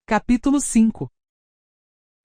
Capítulo 5.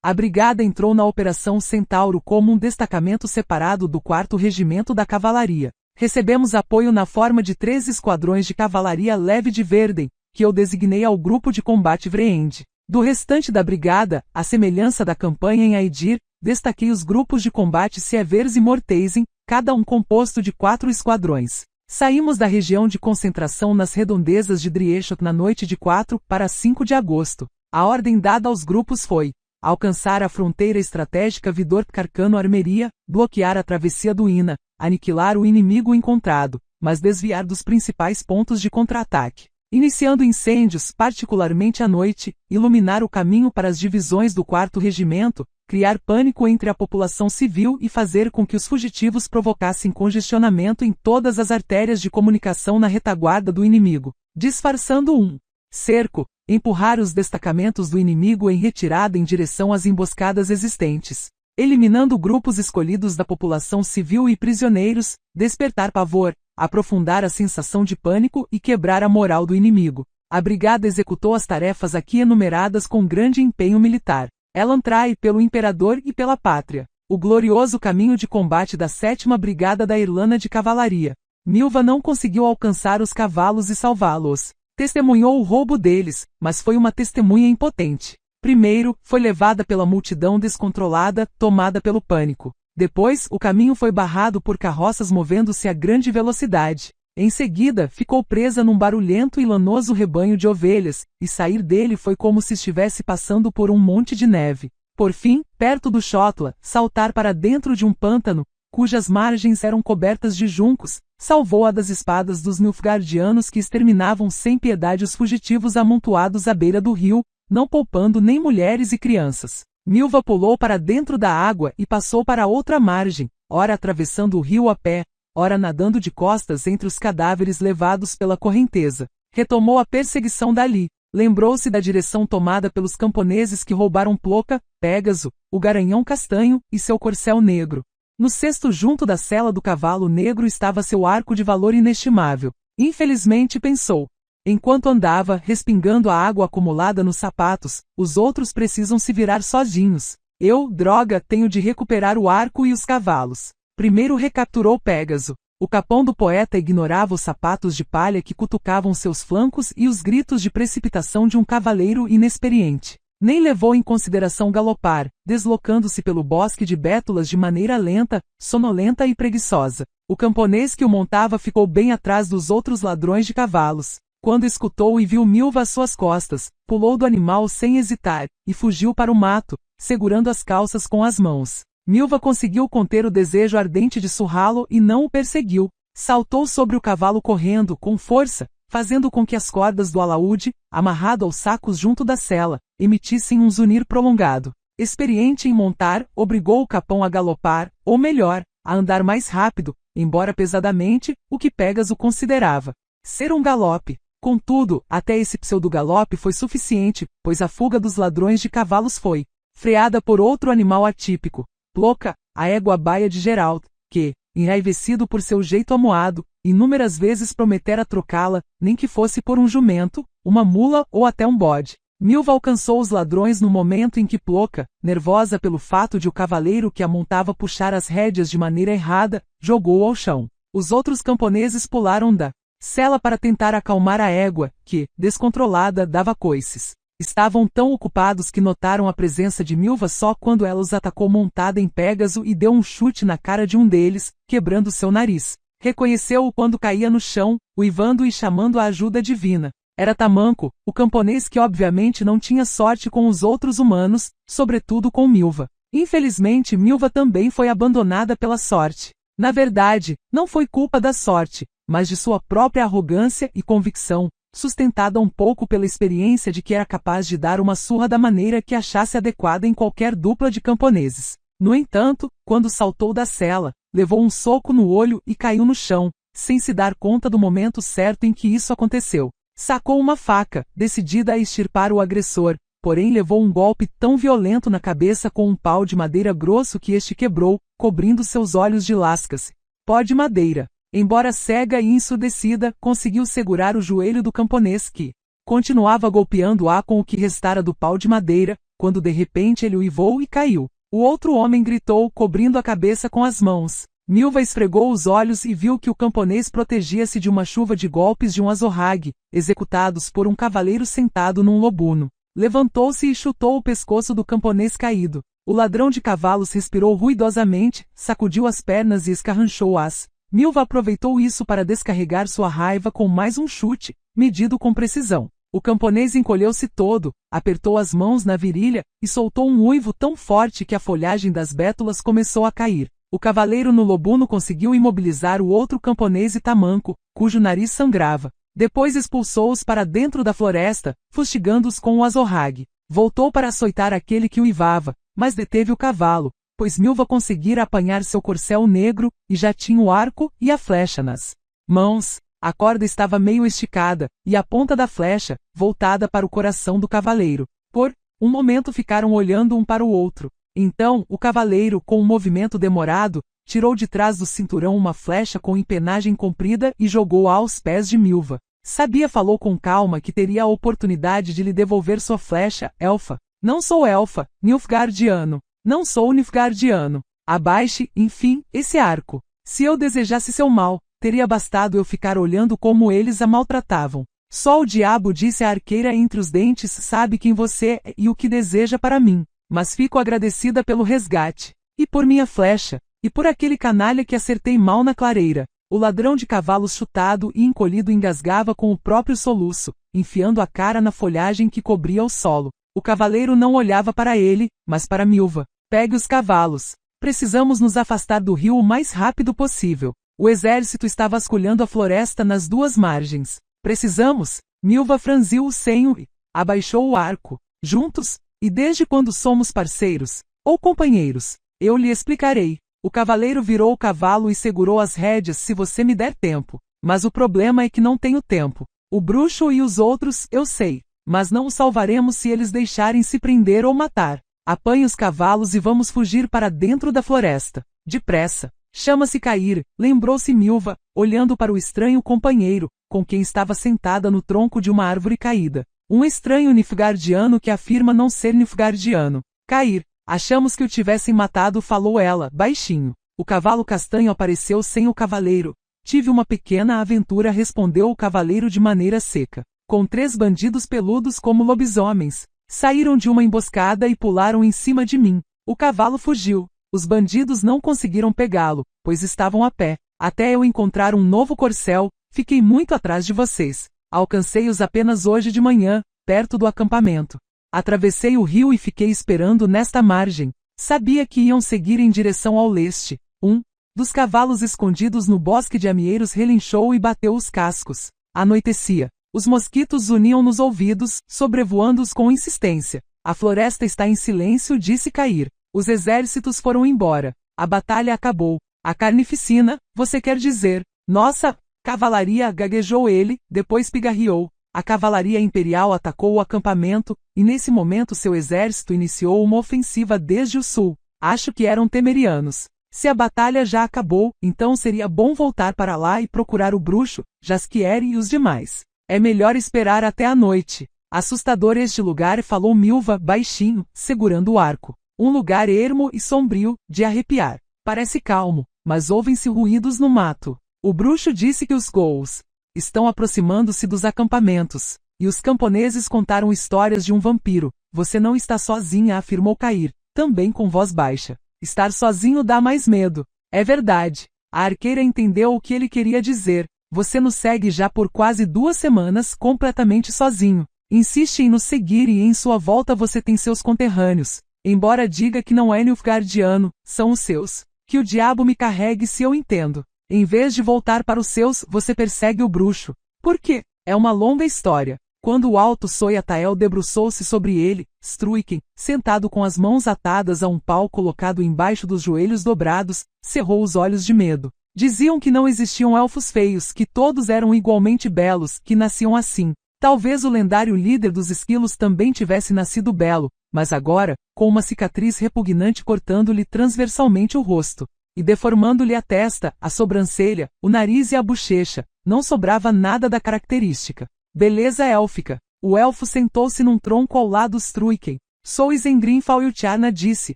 A brigada entrou na Operação Centauro como um destacamento separado do 4º Regimento da Cavalaria. Recebemos apoio na forma de 3 esquadrões de cavalaria leve de Verden, que eu designei ao grupo de combate Vreend. Do restante da brigada, à semelhança da campanha em Aedir, destaquei os grupos de combate Sievers e Morteisen, cada um composto de 4 esquadrões. Saímos da região de concentração nas redondezas de Driechot na noite de 4 para 5 de agosto. A ordem dada aos grupos foi alcançar a fronteira estratégica Vidor-Carcano-Armeria, bloquear a travessia do Ina, aniquilar o inimigo encontrado, mas desviar dos principais pontos de contra-ataque. Iniciando incêndios, particularmente à noite, iluminar o caminho para as divisões do 4º Regimento, criar pânico entre a população civil e fazer com que os fugitivos provocassem congestionamento em todas as artérias de comunicação na retaguarda do inimigo. Disfarçando um cerco, empurrar os destacamentos do inimigo em retirada em direção às emboscadas existentes. Eliminando grupos escolhidos da população civil e prisioneiros, despertar pavor, aprofundar a sensação de pânico e quebrar a moral do inimigo. A brigada executou as tarefas aqui enumeradas com grande empenho militar. Ela trai pelo imperador e pela pátria. O glorioso caminho de combate da 7ª Brigada da Irlanda de Cavalaria. Milva não conseguiu alcançar os cavalos e salvá-los. Testemunhou o roubo deles, mas foi uma testemunha impotente. Primeiro, foi levada pela multidão descontrolada, tomada pelo pânico. Depois, o caminho foi barrado por carroças movendo-se a grande velocidade. Em seguida, ficou presa num barulhento e lanoso rebanho de ovelhas, e sair dele foi como se estivesse passando por um monte de neve. Por fim, perto do Shotla, saltar para dentro de um pântano, cujas margens eram cobertas de juncos, salvou-a das espadas dos Nilfgaardianos que exterminavam sem piedade os fugitivos amontoados à beira do rio, não poupando nem mulheres e crianças. Milva pulou para dentro da água e passou para outra margem, ora atravessando o rio a pé, ora nadando de costas entre os cadáveres levados pela correnteza. Retomou a perseguição dali. Lembrou-se da direção tomada pelos camponeses que roubaram Ploca, Pégaso, o Garanhão Castanho e seu corcel negro. No cesto junto da sela do cavalo negro estava seu arco de valor inestimável. Infelizmente pensou. Enquanto andava, respingando a água acumulada nos sapatos, os outros precisam se virar sozinhos. Eu, droga, tenho de recuperar o arco e os cavalos. Primeiro recapturou Pégaso. O capão do poeta ignorava os sapatos de palha que cutucavam seus flancos e os gritos de precipitação de um cavaleiro inexperiente. Nem levou em consideração galopar, deslocando-se pelo bosque de bétulas de maneira lenta, sonolenta e preguiçosa. O camponês que o montava ficou bem atrás dos outros ladrões de cavalos. Quando escutou e viu Milva às suas costas, pulou do animal sem hesitar, e fugiu para o mato, segurando as calças com as mãos. Milva conseguiu conter o desejo ardente de surrá-lo e não o perseguiu. Saltou sobre o cavalo correndo, com força, fazendo com que as cordas do alaúde, amarrado aos sacos junto da sela, emitissem um zunir prolongado. Experiente em montar, obrigou o capão a galopar, ou melhor, a andar mais rápido, embora pesadamente, o que Pégaso considerava ser um galope. Contudo, até esse pseudo-galope foi suficiente, pois a fuga dos ladrões de cavalos foi freada por outro animal atípico, Ploca, a égua baia de Geralt, que, enraivecido por seu jeito amuado, inúmeras vezes prometera trocá-la, nem que fosse por um jumento, uma mula ou até um bode. Milva alcançou os ladrões no momento em que Ploca, nervosa pelo fato de o cavaleiro que a montava puxar as rédeas de maneira errada, jogou-o ao chão. Os outros camponeses pularam da sela para tentar acalmar a égua, que, descontrolada, dava coices. Estavam tão ocupados que notaram a presença de Milva só quando ela os atacou montada em Pégaso e deu um chute na cara de um deles, quebrando seu nariz. Reconheceu-o quando caía no chão, uivando e chamando a ajuda divina. Era Tamanco, o camponês que obviamente não tinha sorte com os outros humanos, sobretudo com Milva. Infelizmente Milva também foi abandonada pela sorte. Na verdade, não foi culpa da sorte, mas de sua própria arrogância e convicção, sustentada um pouco pela experiência de que era capaz de dar uma surra da maneira que achasse adequada em qualquer dupla de camponeses. No entanto, quando saltou da sela, levou um soco no olho e caiu no chão, sem se dar conta do momento certo em que isso aconteceu. Sacou uma faca, decidida a extirpar o agressor, porém levou um golpe tão violento na cabeça com um pau de madeira grosso que este quebrou, cobrindo seus olhos de lascas. Pó de madeira. Embora cega e ensurdecida, conseguiu segurar o joelho do camponês que Continuava golpeando-a com o que restara do pau de madeira, quando de repente ele uivou e caiu. O outro homem gritou, cobrindo a cabeça com as mãos. Milva esfregou os olhos e viu que o camponês protegia-se de uma chuva de golpes de um azorrague, executados por um cavaleiro sentado num lobuno. Levantou-se e chutou o pescoço do camponês caído. O ladrão de cavalos respirou ruidosamente, sacudiu as pernas e escarranchou-as. Milva aproveitou isso para descarregar sua raiva com mais um chute, medido com precisão. O camponês encolheu-se todo, apertou as mãos na virilha e soltou um uivo tão forte que a folhagem das bétulas começou a cair. O cavaleiro no lobuno conseguiu imobilizar o outro camponês e tamanco, cujo nariz sangrava. Depois expulsou-os para dentro da floresta, fustigando-os com o azorrague. Voltou para açoitar aquele que uivava, mas deteve o cavalo, pois Milva conseguira apanhar seu corcel negro e já tinha o arco e a flecha nas mãos. A corda estava meio esticada, e a ponta da flecha, voltada para o coração do cavaleiro. Por um momento ficaram olhando um para o outro. Então, o cavaleiro, com um movimento demorado, tirou de trás do cinturão uma flecha com empenagem comprida e jogou-a aos pés de Milva. Sabia, falou com calma, que teria a oportunidade de lhe devolver sua flecha, elfa. Não sou elfa, Nilfgaardiano. Não sou Nilfgaardiano. Abaixe, enfim, esse arco. Se eu desejasse seu mal, teria bastado eu ficar olhando como eles a maltratavam. Só o diabo, disse a arqueira entre os dentes, sabe quem você é e o que deseja para mim. Mas fico agradecida pelo resgate. E por minha flecha. E por aquele canalha que acertei mal na clareira. O ladrão de cavalos chutado e encolhido engasgava com o próprio soluço, enfiando a cara na folhagem que cobria o solo. O cavaleiro não olhava para ele, mas para Milva. Pegue os cavalos. Precisamos nos afastar do rio o mais rápido possível. O exército está vasculhando a floresta nas duas margens. Precisamos? Milva franziu o senho e abaixou o arco. Juntos? E desde quando somos parceiros? Ou companheiros? Eu lhe explicarei. O cavaleiro virou o cavalo e segurou as rédeas se você me der tempo. Mas o problema é que não tenho tempo. O bruxo e os outros, eu sei. Mas não os salvaremos se eles deixarem se prender ou matar. Apanhe os cavalos e vamos fugir para dentro da floresta. Depressa. Chama-se Cair, lembrou-se Milva, olhando para o estranho companheiro, com quem estava sentada no tronco de uma árvore caída. Um estranho Nilfgaardiano que afirma não ser Nilfgaardiano. Cair. Achamos que o tivessem matado, falou ela, baixinho. O cavalo castanho apareceu sem o cavaleiro. Tive uma pequena aventura, respondeu o cavaleiro de maneira seca. Com 3 bandidos peludos como lobisomens. Saíram de uma emboscada e pularam em cima de mim. O cavalo fugiu. Os bandidos não conseguiram pegá-lo, pois estavam a pé. Até eu encontrar um novo corcel, fiquei muito atrás de vocês. Alcancei-os apenas hoje de manhã, perto do acampamento. Atravessei o rio e fiquei esperando nesta margem. Sabia que iam seguir em direção ao leste. Um dos cavalos escondidos no bosque de amieiros relinchou e bateu os cascos. Anoitecia. Os mosquitos zuniam nos ouvidos, sobrevoando-os com insistência. A floresta está em silêncio, disse Cair. Os exércitos foram embora. A batalha acabou. A carnificina, você quer dizer? Nossa, cavalaria, gaguejou ele, depois pigarreou. A cavalaria imperial atacou o acampamento, e nesse momento seu exército iniciou uma ofensiva desde o sul. Acho que eram temerianos. Se a batalha já acabou, então seria bom voltar para lá e procurar o bruxo, Jaskier e os demais. É melhor esperar até a noite. Assustador este lugar, falou Milva, baixinho, segurando o arco. Um lugar ermo e sombrio, de arrepiar. Parece calmo, mas ouvem-se ruídos no mato. O bruxo disse que os ghouls estão aproximando-se dos acampamentos, e os camponeses contaram histórias de um vampiro. Você não está sozinha, afirmou Cair, também com voz baixa. Estar sozinho dá mais medo. É verdade. A arqueira entendeu o que ele queria dizer. Você nos segue já por quase 2 semanas, completamente sozinho. Insiste em nos seguir e em sua volta você tem seus conterrâneos. Embora diga que não é Nilfgaardiano, são os seus. Que o diabo me carregue se eu entendo. Em vez de voltar para os seus, você persegue o bruxo. Por quê? É uma longa história. Quando o alto Soyatael debruçou-se sobre ele, Struiken, sentado com as mãos atadas a um pau colocado embaixo dos joelhos dobrados, cerrou os olhos de medo. Diziam que não existiam elfos feios, que todos eram igualmente belos, que nasciam assim. Talvez o lendário líder dos esquilos também tivesse nascido belo, mas agora, com uma cicatriz repugnante cortando-lhe transversalmente o rosto, e deformando-lhe a testa, a sobrancelha, o nariz e a bochecha, não sobrava nada da característica beleza élfica. O elfo sentou-se num tronco ao lado Struiken. Sou Isengrim Faultiarna disse,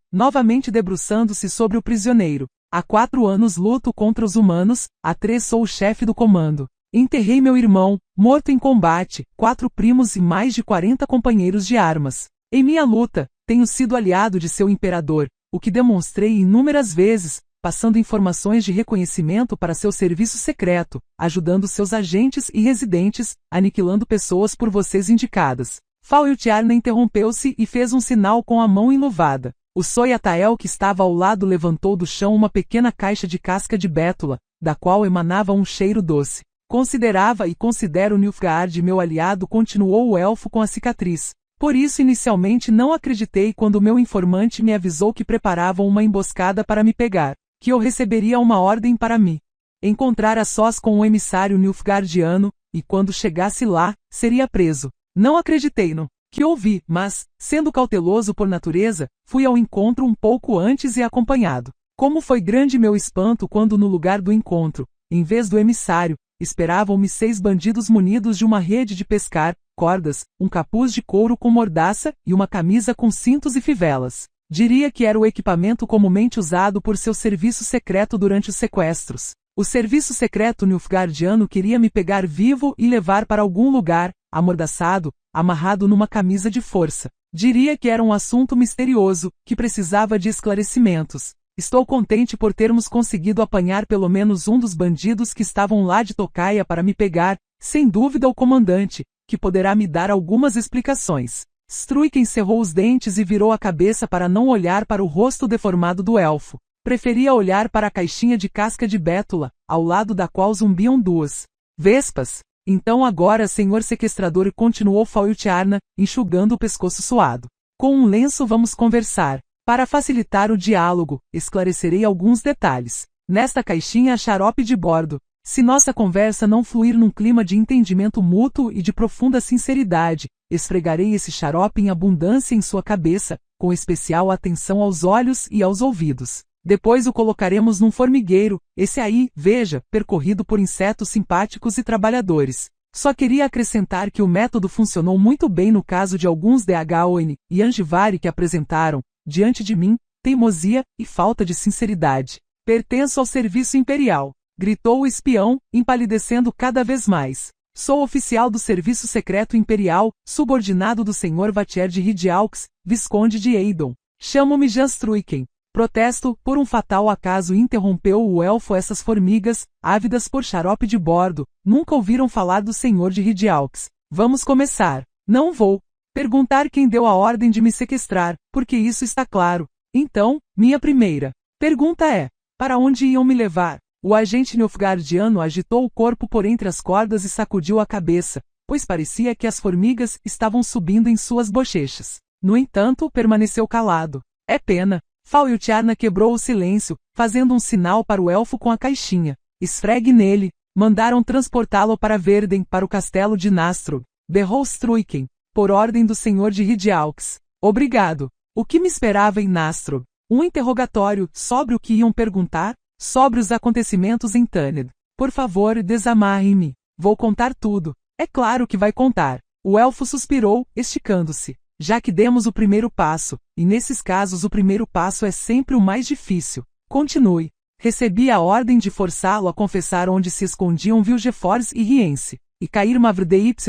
novamente debruçando-se sobre o prisioneiro. Há 4 anos luto contra os humanos, há 3 sou o chefe do comando. Enterrei meu irmão, morto em combate, 4 primos e mais de 40 companheiros de armas. Em minha luta, tenho sido aliado de seu imperador, o que demonstrei inúmeras vezes, passando informações de reconhecimento para seu serviço secreto, ajudando seus agentes e residentes, aniquilando pessoas por vocês indicadas. Faultiarna interrompeu-se e fez um sinal com a mão enluvada. O Soyatael que estava ao lado levantou do chão uma pequena caixa de casca de bétula, da qual emanava um cheiro doce. Considerava e considero Nilfgaard meu aliado, continuou o elfo com a cicatriz. Por isso inicialmente não acreditei quando meu informante me avisou que preparavam uma emboscada para me pegar, que eu receberia uma ordem para me encontrar a sós com o emissário nilfgaardiano, e quando chegasse lá, seria preso. Não acreditei no que ouvi, mas, sendo cauteloso por natureza, fui ao encontro um pouco antes e acompanhado. Como foi grande meu espanto quando no lugar do encontro, em vez do emissário, esperavam-me 6 bandidos munidos de uma rede de pescar, cordas, um capuz de couro com mordaça e uma camisa com cintos e fivelas. Diria que era o equipamento comumente usado por seu serviço secreto durante os sequestros. O serviço secreto nilfgaardiano queria me pegar vivo e levar para algum lugar, amordaçado, amarrado numa camisa de força. Diria que era um assunto misterioso, que precisava de esclarecimentos. Estou contente por termos conseguido apanhar pelo menos um dos bandidos que estavam lá de tocaia para me pegar, sem dúvida o comandante, que poderá me dar algumas explicações. Struiken cerrou os dentes e virou a cabeça para não olhar para o rosto deformado do elfo. Preferia olhar para a caixinha de casca de bétula, ao lado da qual zumbiam 2 vespas. Então agora, senhor sequestrador, continuou Faultiarna, enxugando o pescoço suado. Com um lenço vamos conversar. Para facilitar o diálogo, esclarecerei alguns detalhes. Nesta caixinha há xarope de bordo. Se nossa conversa não fluir num clima de entendimento mútuo e de profunda sinceridade, esfregarei esse xarope em abundância em sua cabeça, com especial atenção aos olhos e aos ouvidos. Depois o colocaremos num formigueiro, esse aí, veja, percorrido por insetos simpáticos e trabalhadores. Só queria acrescentar que o método funcionou muito bem no caso de alguns Dhon e Angivari que apresentaram, diante de mim, teimosia e falta de sinceridade. Pertenço ao serviço imperial, gritou o espião, empalidecendo cada vez mais. Sou oficial do serviço secreto imperial, subordinado do Sr. Vatier de Hidialx, Visconde de Eidon. Chamo-me Jan Struiken. Protesto, por um fatal acaso interrompeu o elfo. Essas formigas, ávidas por xarope de bordo, nunca ouviram falar do Senhor de Hidialx. Vamos começar. Não vou perguntar quem deu a ordem de me sequestrar, porque isso está claro. Então, minha primeira pergunta é, para onde iam me levar? O agente nilfgaardiano agitou o corpo por entre as cordas e sacudiu a cabeça, pois parecia que as formigas estavam subindo em suas bochechas. No entanto, permaneceu calado. É pena. Faultiarna quebrou o silêncio, fazendo um sinal para o elfo com a caixinha. Esfregue nele. Mandaram transportá-lo para Verden, para o castelo de Nastrog. Berrou Struiken, por ordem do senhor de Hidialx. Obrigado. O que me esperava em Nastrog? Um interrogatório, sobre o que iam perguntar? Sobre os acontecimentos em Tanned. Por favor, desamarre-me. Vou contar tudo. É claro que vai contar. O elfo suspirou, esticando-se. Já que demos o primeiro passo, e nesses casos o primeiro passo é sempre o mais difícil. Continue. Recebi a ordem de forçá-lo a confessar onde se escondiam Vilgefortz e Rience, e Cair Mavr-DYFFRYN,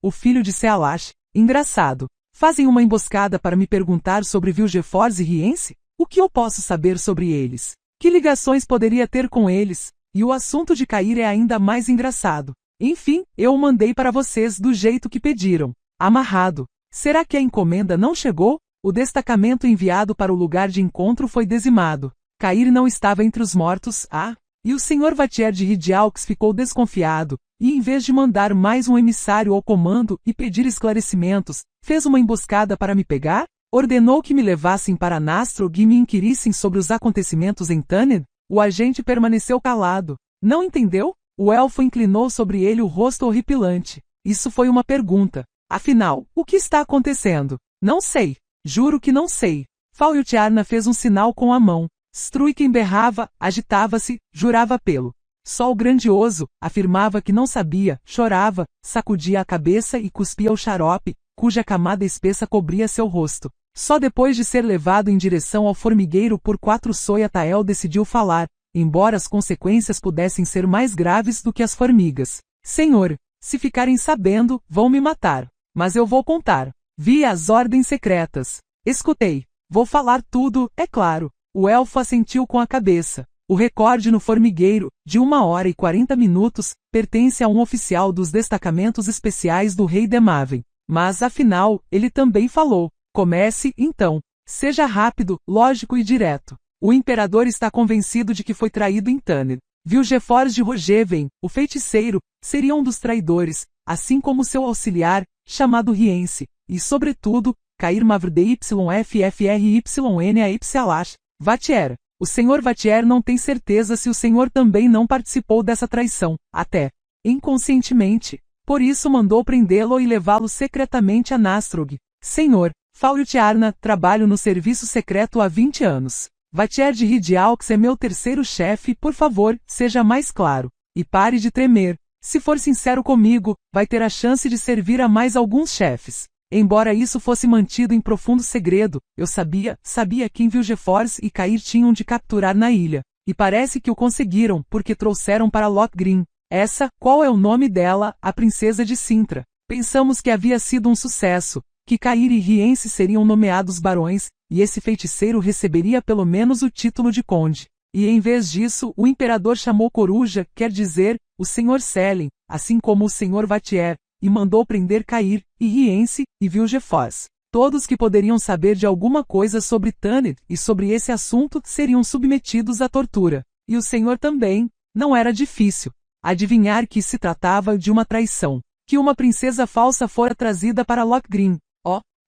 o filho de Sealash. Engraçado. Fazem uma emboscada para me perguntar sobre Vilgefortz e Rience? O que eu posso saber sobre eles? Que ligações poderia ter com eles? E o assunto de Cair é ainda mais engraçado. Enfim, eu o mandei para vocês do jeito que pediram. Amarrado. Será que a encomenda não chegou? O destacamento enviado para o lugar de encontro foi dizimado. Cair não estava entre os mortos, e o Sr. Vatier de Hidialx ficou desconfiado, e em vez de mandar mais um emissário ao comando e pedir esclarecimentos, fez uma emboscada para me pegar? Ordenou que me levassem para Nastrog e me inquirissem sobre os acontecimentos em Tanned? O agente permaneceu calado. Não entendeu? O elfo inclinou sobre ele o rosto horripilante. Isso foi uma pergunta. Afinal, o que está acontecendo? Não sei. Juro que não sei. Faultiarna fez um sinal com a mão. Struiken berrava, agitava-se, jurava pelo Sol grandioso, afirmava que não sabia, chorava, sacudia a cabeça e cuspia o xarope, cuja camada espessa cobria seu rosto. Só depois de ser levado em direção ao formigueiro por 4 Soyatael decidiu falar, embora as consequências pudessem ser mais graves do que as formigas. Senhor, se ficarem sabendo, vão me matar. Mas eu vou contar. Vi as ordens secretas. Escutei. Vou falar tudo, é claro. O elfo assentiu com a cabeça. O recorde no formigueiro, de 1 hora e 40 minutos, pertence a um oficial dos destacamentos especiais do rei Demaven. Mas, afinal, ele também falou. Comece, então. Seja rápido, lógico e direto. O imperador está convencido de que foi traído em Tanner. Vilgefortz de Rogeven, o feiticeiro, seria um dos traidores, assim como seu auxiliar, chamado Rience, e, sobretudo, Cair Mavr DYFFRYNA Vatier. O Sr. Vatier não tem certeza se o senhor também não participou dessa traição, até inconscientemente. Por isso mandou prendê-lo e levá-lo secretamente a Nastrog. Senhor, Faultiarna, trabalho no serviço secreto há 20 anos. Vatier de Ridiaux é meu terceiro chefe, por favor, seja mais claro. E pare de tremer. Se for sincero comigo, vai ter a chance de servir a mais alguns chefes. Embora isso fosse mantido em profundo segredo, eu sabia quem Vilgefortz e Cair tinham de capturar na ilha. E parece que o conseguiram, porque trouxeram para Lothgrim. Essa, qual é o nome dela, a princesa de Cintra. Pensamos que havia sido um sucesso, que Cair e Rience seriam nomeados barões, e esse feiticeiro receberia pelo menos o título de conde. E em vez disso, o imperador chamou Coruja, quer dizer, o Sr. Selin, assim como o Sr. Vatier, e mandou prender Cair, e Rience, e Vilgefortz. Todos que poderiam saber de alguma coisa sobre Tanith e sobre esse assunto seriam submetidos à tortura. E o senhor também. Não era difícil adivinhar que se tratava de uma traição. Que uma princesa falsa fora trazida para Lothgrim.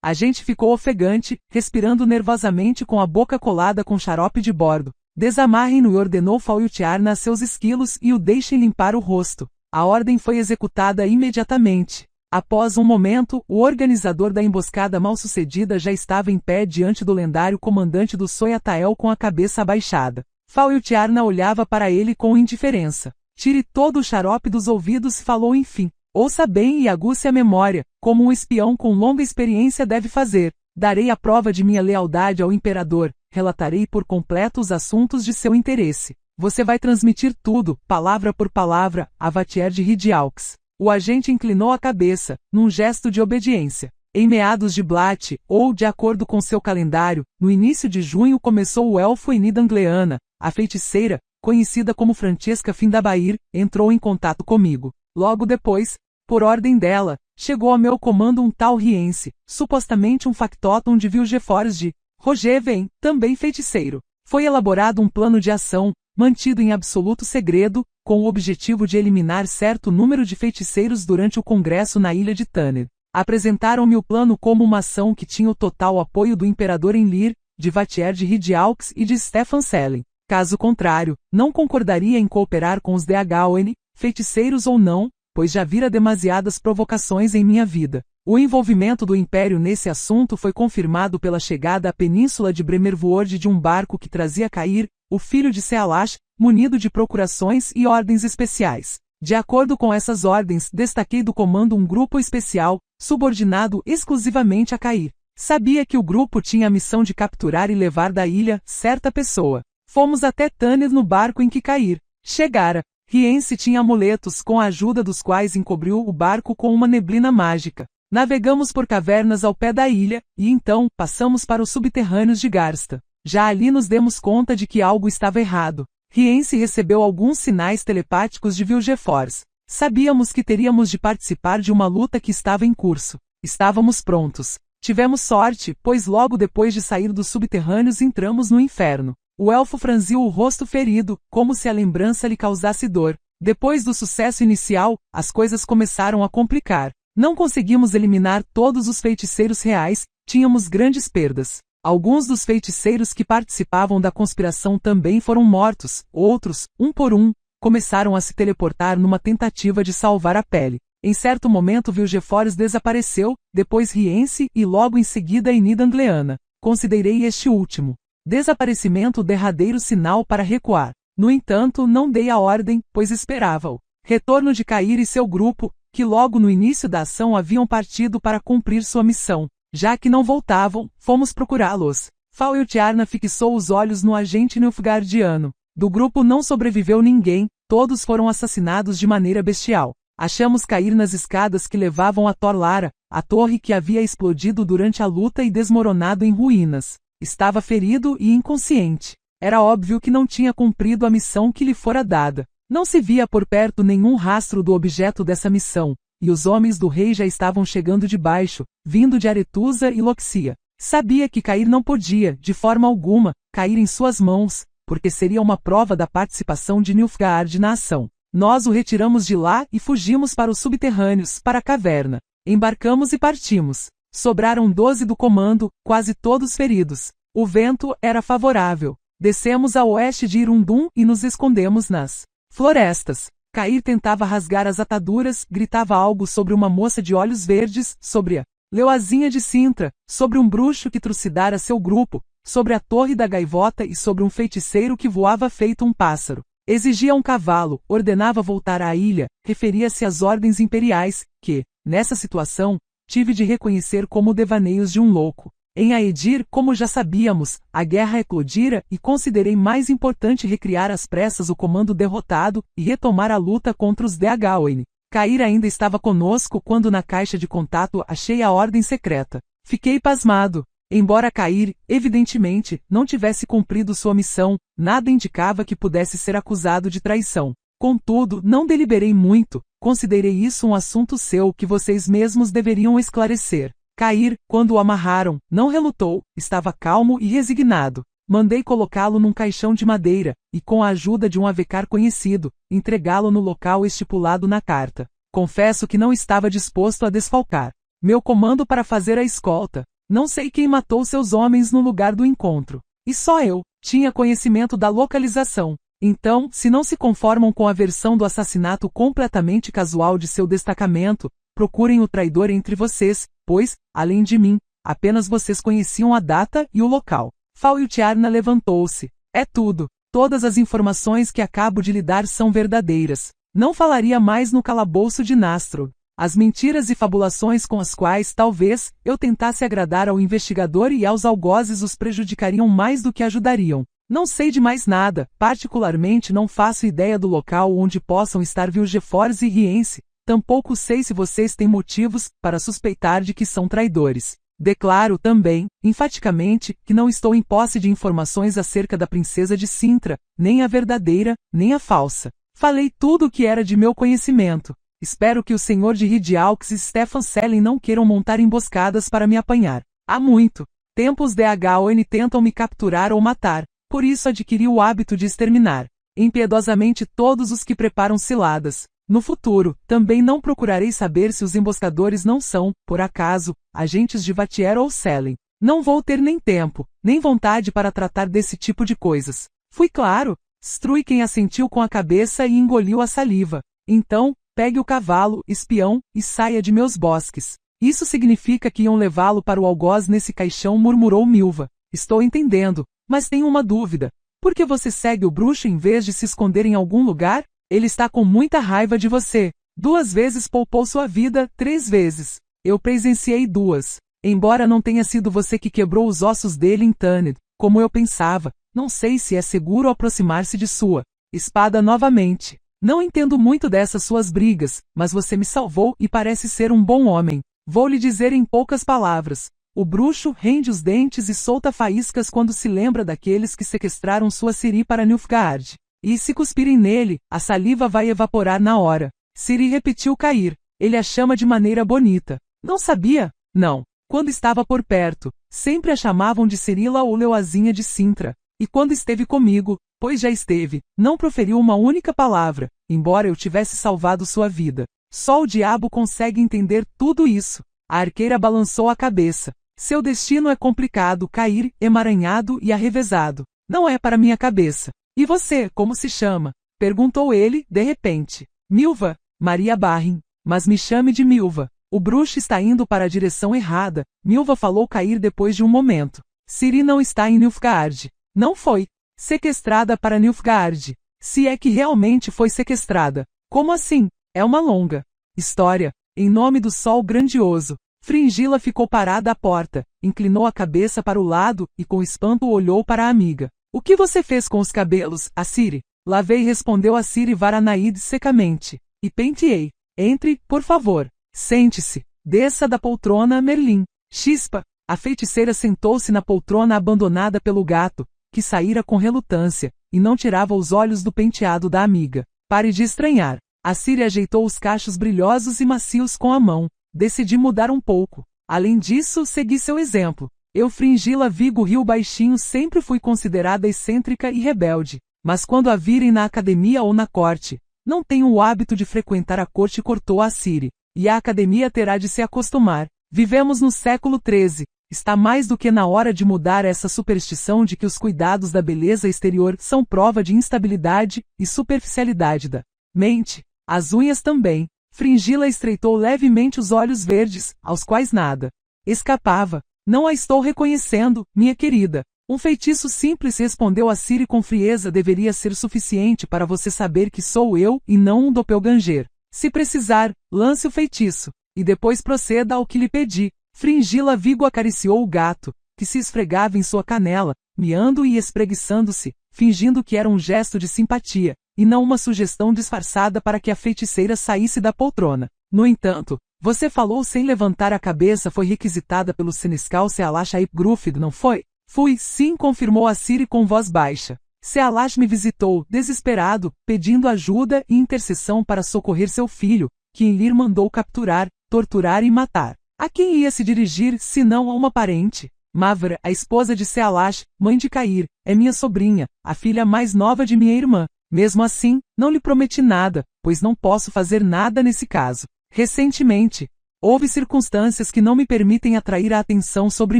A gente ficou ofegante, respirando nervosamente com a boca colada com xarope de bordo. Desamarrem-no e ordenou Faultiarna a seus esquilos e o deixem limpar o rosto. A ordem foi executada imediatamente. Após um momento, o organizador da emboscada mal-sucedida já estava em pé diante do lendário comandante do Soyatael com a cabeça abaixada. Faultiarna olhava para ele com indiferença. Tire todo o xarope dos ouvidos e falou enfim. Ouça bem e aguce a memória, como um espião com longa experiência deve fazer. Darei a prova de minha lealdade ao imperador, relatarei por completo os assuntos de seu interesse. Você vai transmitir tudo, palavra por palavra, a Vatier de Ridiaux. O agente inclinou a cabeça, num gesto de obediência. Em meados de Blat, ou de acordo com seu calendário, no início de junho começou o elfo Enid Angleana, a feiticeira, conhecida como Francesca Findabair, entrou em contato comigo. Logo depois, por ordem dela, chegou a meu comando um tal Rience, supostamente um factotum de Vilgefortz de Rogeven, também feiticeiro. Foi elaborado um plano de ação, mantido em absoluto segredo, com o objetivo de eliminar certo número de feiticeiros durante o congresso na ilha de Tanner. Apresentaram-me o plano como uma ação que tinha o total apoio do imperador Enlir, de Vatier de Ridiaux e de Stefan Selin. Caso contrário, não concordaria em cooperar com os Deagawen, feiticeiros ou não, pois já vira demasiadas provocações em minha vida. O envolvimento do Império nesse assunto foi confirmado pela chegada à península de Bremervoord de um barco que trazia Cair, o filho de Sealash, munido de procurações e ordens especiais. De acordo com essas ordens, destaquei do comando um grupo especial, subordinado exclusivamente a Cair. Sabia que o grupo tinha a missão de capturar e levar da ilha certa pessoa. Fomos até Tanner no barco em que Cair chegara. Rience tinha amuletos com a ajuda dos quais encobriu o barco com uma neblina mágica. Navegamos por cavernas ao pé da ilha, e então, passamos para os subterrâneos de Garsta. Já ali nos demos conta de que algo estava errado. Rience recebeu alguns sinais telepáticos de Vilgefortz. Sabíamos que teríamos de participar de uma luta que estava em curso. Estávamos prontos. Tivemos sorte, pois logo depois de sair dos subterrâneos entramos no inferno. O elfo franziu o rosto ferido, como se a lembrança lhe causasse dor. Depois do sucesso inicial, as coisas começaram a complicar. Não conseguimos eliminar todos os feiticeiros reais, tínhamos grandes perdas. Alguns dos feiticeiros que participavam da conspiração também foram mortos, outros, um por um, começaram a se teleportar numa tentativa de salvar a pele. Em certo momento Vilgefortz desapareceu, depois Rience e logo em seguida Enid Angleana. Considerei este último desaparecimento o derradeiro sinal para recuar. No entanto, não dei a ordem, pois esperava o retorno de Cair e seu grupo, que logo no início da ação haviam partido para cumprir sua missão. Já que não voltavam, fomos procurá-los. Faltiarna fixou os olhos no agente nilfgaardiano. Do grupo não sobreviveu ninguém, todos foram assassinados de maneira bestial. Achamos Cair nas escadas que levavam a Tor Lara, a torre que havia explodido durante a luta e desmoronado em ruínas. Estava ferido e inconsciente. Era óbvio que não tinha cumprido a missão que lhe fora dada. Não se via por perto nenhum rastro do objeto dessa missão, e os homens do rei já estavam chegando de baixo, vindo de Aretusa e Loxia. Sabia que Cair não podia, de forma alguma, cair em suas mãos, porque seria uma prova da participação de Nilfgaard na ação. Nós o retiramos de lá e fugimos para os subterrâneos, para a caverna. Embarcamos e partimos. Sobraram 12 do comando, quase todos feridos. O vento era favorável. Descemos a oeste de Irundum e nos escondemos nas florestas. Cair tentava rasgar as ataduras, gritava algo sobre uma moça de olhos verdes, sobre a Leoazinha de Sintra, sobre um bruxo que trucidara seu grupo, sobre a torre da gaivota e sobre um feiticeiro que voava feito um pássaro. Exigia um cavalo, ordenava voltar à ilha, referia-se às ordens imperiais, que, nessa situação, tive de reconhecer como devaneios de um louco. Em Aedir, como já sabíamos, a guerra eclodira e considerei mais importante recriar às pressas o comando derrotado e retomar a luta contra os Dagaoin. Cair ainda estava conosco quando na caixa de contato achei a ordem secreta. Fiquei pasmado. Embora Cair, evidentemente, não tivesse cumprido sua missão, nada indicava que pudesse ser acusado de traição. Contudo, não deliberei muito, considerei isso um assunto seu que vocês mesmos deveriam esclarecer. Cair, quando o amarraram, não relutou, estava calmo e resignado. Mandei colocá-lo num caixão de madeira, e com a ajuda de um avecar conhecido, entregá-lo no local estipulado na carta. Confesso que não estava disposto a desfalcar meu comando para fazer a escolta. Não sei quem matou seus homens no lugar do encontro. E só eu tinha conhecimento da localização. Então, se não se conformam com a versão do assassinato completamente casual de seu destacamento, procurem o traidor entre vocês, pois, além de mim, apenas vocês conheciam a data e o local. Faltiarna levantou-se. É tudo. Todas as informações que acabo de lhe dar são verdadeiras. Não falaria mais no calabouço de Nastro. As mentiras e fabulações com as quais, talvez, eu tentasse agradar ao investigador e aos algozes os prejudicariam mais do que ajudariam. Não sei de mais nada, particularmente não faço ideia do local onde possam estar Vilgefortz e Riense, tampouco sei se vocês têm motivos para suspeitar de que são traidores. Declaro também, enfaticamente, que não estou em posse de informações acerca da princesa de Sintra, nem a verdadeira, nem a falsa. Falei tudo o que era de meu conhecimento. Espero que o senhor de Ridialx e Stefan Selin não queiram montar emboscadas para me apanhar. Há muito tempo os Dagaoin tentam me capturar ou matar, por isso adquiri o hábito de exterminar impiedosamente todos os que preparam ciladas. No futuro, também não procurarei saber se os emboscadores não são, por acaso, agentes de Vatier ou Selin. Não vou ter nem tempo, nem vontade para tratar desse tipo de coisas. Fui claro? Strui quem assentiu com a cabeça e engoliu a saliva. Então, pegue o cavalo, espião, e saia de meus bosques. Isso significa que iam levá-lo para o algoz nesse caixão, murmurou Milva. Estou entendendo, mas tenho uma dúvida. Por que você segue o bruxo em vez de se esconder em algum lugar? Ele está com muita raiva de você. 2 vezes poupou sua vida, 3 vezes. Eu presenciei 2. Embora não tenha sido você que quebrou os ossos dele em Taned, como eu pensava, não sei se é seguro aproximar-se de sua espada novamente. Não entendo muito dessas suas brigas, mas você me salvou e parece ser um bom homem. Vou lhe dizer em poucas palavras. O bruxo rende os dentes e solta faíscas quando se lembra daqueles que sequestraram sua Ciri para Nilfgaard. E se cuspirem nele, a saliva vai evaporar na hora. Ciri repetiu Cair. Ele a chama de maneira bonita. Não sabia? Não. Quando estava por perto, sempre a chamavam de Cirila ou Leoazinha de Sintra. E quando esteve comigo, pois já esteve, não proferiu uma única palavra, embora eu tivesse salvado sua vida. Só o diabo consegue entender tudo isso. A arqueira balançou a cabeça. Seu destino é complicado, Cair, emaranhado e arrevezado. Não é para minha cabeça. E você, como se chama? Perguntou ele, de repente. Milva, Maria Barrin. Mas me chame de Milva. O bruxo está indo para a direção errada, Milva falou Cair depois de um momento. Ciri não está em Nilfgaard. Não foi sequestrada para Nilfgaard. Se é que realmente foi sequestrada. Como assim? É uma longa história. Em nome do sol grandioso. Fringila ficou parada à porta, inclinou a cabeça para o lado e com espanto olhou para a amiga. O que você fez com os cabelos, Assiri? Lavei, respondeu Assiri Varanaíde secamente. E penteei. Entre, por favor. Sente-se. Desça da poltrona, Merlin. Chispa. A feiticeira sentou-se na poltrona abandonada pelo gato, que saíra com relutância, e não tirava os olhos do penteado da amiga. Pare de estranhar. Assiri ajeitou os cachos brilhosos e macios com a mão. Decidi mudar um pouco. Além disso, segui seu exemplo. Eu, Fringila Vigo riu baixinho, sempre fui considerada excêntrica e rebelde. Mas quando a virem na academia ou na corte, não tenho o hábito de frequentar a corte, cortou Assiri. E a academia terá de se acostumar. Vivemos no século XIII. Está mais do que na hora de mudar essa superstição de que os cuidados da beleza exterior são prova de instabilidade e superficialidade da mente. As unhas também. Fringila estreitou levemente os olhos verdes, aos quais nada escapava. Não a estou reconhecendo, minha querida. Um feitiço simples, respondeu Assiri com frieza, deveria ser suficiente para você saber que sou eu e não um doppelganger. Se precisar, lance o feitiço, e depois proceda ao que lhe pedi. Fringila Vigo acariciou o gato, que se esfregava em sua canela, miando e espreguiçando-se, fingindo que era um gesto de simpatia, e não uma sugestão disfarçada para que a feiticeira saísse da poltrona. No entanto, você falou sem levantar a cabeça, foi requisitada pelo senescal Sealash Grufid, não foi? Fui, sim, confirmou Assiri com voz baixa. Sealash me visitou, desesperado, pedindo ajuda e intercessão para socorrer seu filho, que Enlir mandou capturar, torturar e matar. A quem ia se dirigir, senão a uma parente? Mavra, a esposa de Sealash, mãe de Cair, é minha sobrinha, a filha mais nova de minha irmã. Mesmo assim, não lhe prometi nada, pois não posso fazer nada nesse caso. Recentemente, houve circunstâncias que não me permitem atrair a atenção sobre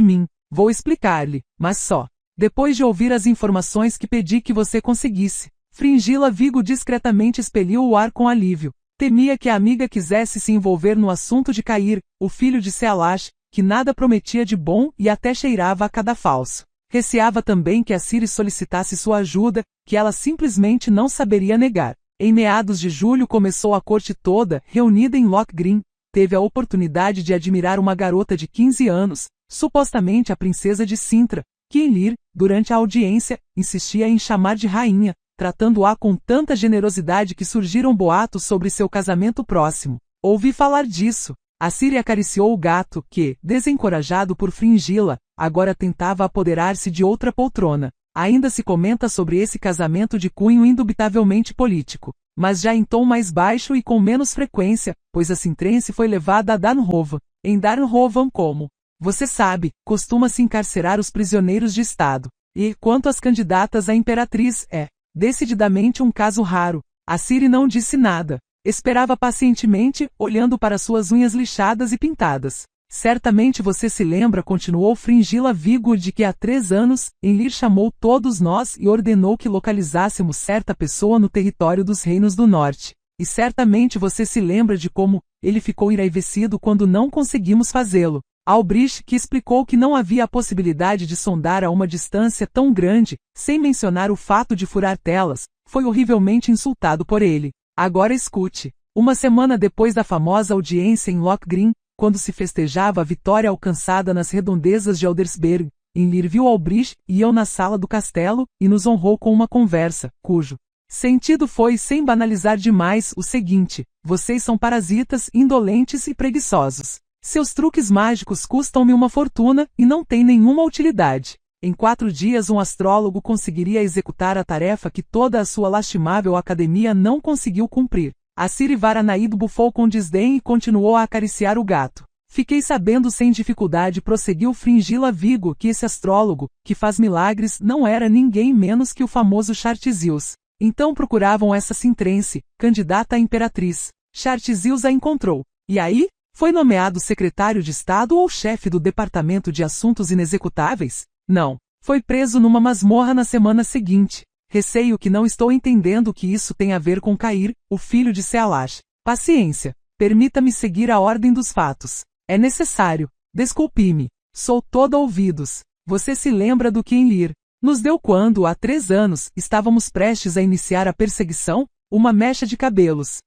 mim. Vou explicar-lhe, mas só depois de ouvir as informações que pedi que você conseguisse. Fringila Vigo discretamente expeliu o ar com alívio. Temia que a amiga quisesse se envolver no assunto de Cair, o filho de Sealash, que nada prometia de bom e até cheirava a cadafalso. Receava também que Assiri solicitasse sua ajuda, que ela simplesmente não saberia negar. Em meados de julho começou a corte toda, reunida em Lochgreen. Teve a oportunidade de admirar uma garota de 15 anos, supostamente a princesa de Cintra, que Enlir, durante a audiência, insistia em chamar de rainha, tratando-a com tanta generosidade que surgiram boatos sobre seu casamento próximo. Ouvi falar disso. Assiri acariciou o gato, que, desencorajado por Fringila, agora tentava apoderar-se de outra poltrona. Ainda se comenta sobre esse casamento de cunho indubitavelmente político, mas já em tom mais baixo e com menos frequência, pois a Cintrense foi levada a Darnhovan. Em Darnhovan, como você sabe, costuma-se encarcerar os prisioneiros de Estado. E, quanto às candidatas à imperatriz, é, decididamente um caso raro. Assiri não disse nada. Esperava pacientemente, olhando para suas unhas lixadas e pintadas. Certamente você se lembra, continuou Fringila Vigo, de que há 3 anos, Enlir chamou todos nós e ordenou que localizássemos certa pessoa no território dos Reinos do Norte. E certamente você se lembra de como ele ficou enraivecido quando não conseguimos fazê-lo. Albrich, que explicou que não havia a possibilidade de sondar a uma distância tão grande, sem mencionar o fato de furar telas, foi horrivelmente insultado por ele. Agora escute. Uma semana depois da famosa audiência em Lochgreen, quando se festejava a vitória alcançada nas redondezas de Aldersberg, Enlir viu Albrich e eu na sala do castelo, e nos honrou com uma conversa, cujo sentido foi, sem banalizar demais, o seguinte: vocês são parasitas, indolentes e preguiçosos. Seus truques mágicos custam-me uma fortuna e não têm nenhuma utilidade. Em 4 dias um astrólogo conseguiria executar a tarefa que toda a sua lastimável academia não conseguiu cumprir. Assiri Varanaído bufou com desdém e continuou a acariciar o gato. Fiquei sabendo sem dificuldade, prosseguiu Fringila Vigo, que esse astrólogo, que faz milagres, não era ninguém menos que o famoso Chartzius. Então procuravam essa Cintrense, candidata à imperatriz. Chartzius a encontrou. E aí? Foi nomeado secretário de Estado ou chefe do Departamento de Assuntos Inexecutáveis? Não. Foi preso numa masmorra na semana seguinte. Receio que não estou entendendo o que isso tem a ver com Cair, o filho de Sealash. Paciência. Permita-me seguir a ordem dos fatos. É necessário. Desculpe-me. Sou toda ouvidos. Você se lembra do que Enlir Nos deu quando, há 3 anos, estávamos prestes a iniciar a perseguição? Uma mecha de cabelos.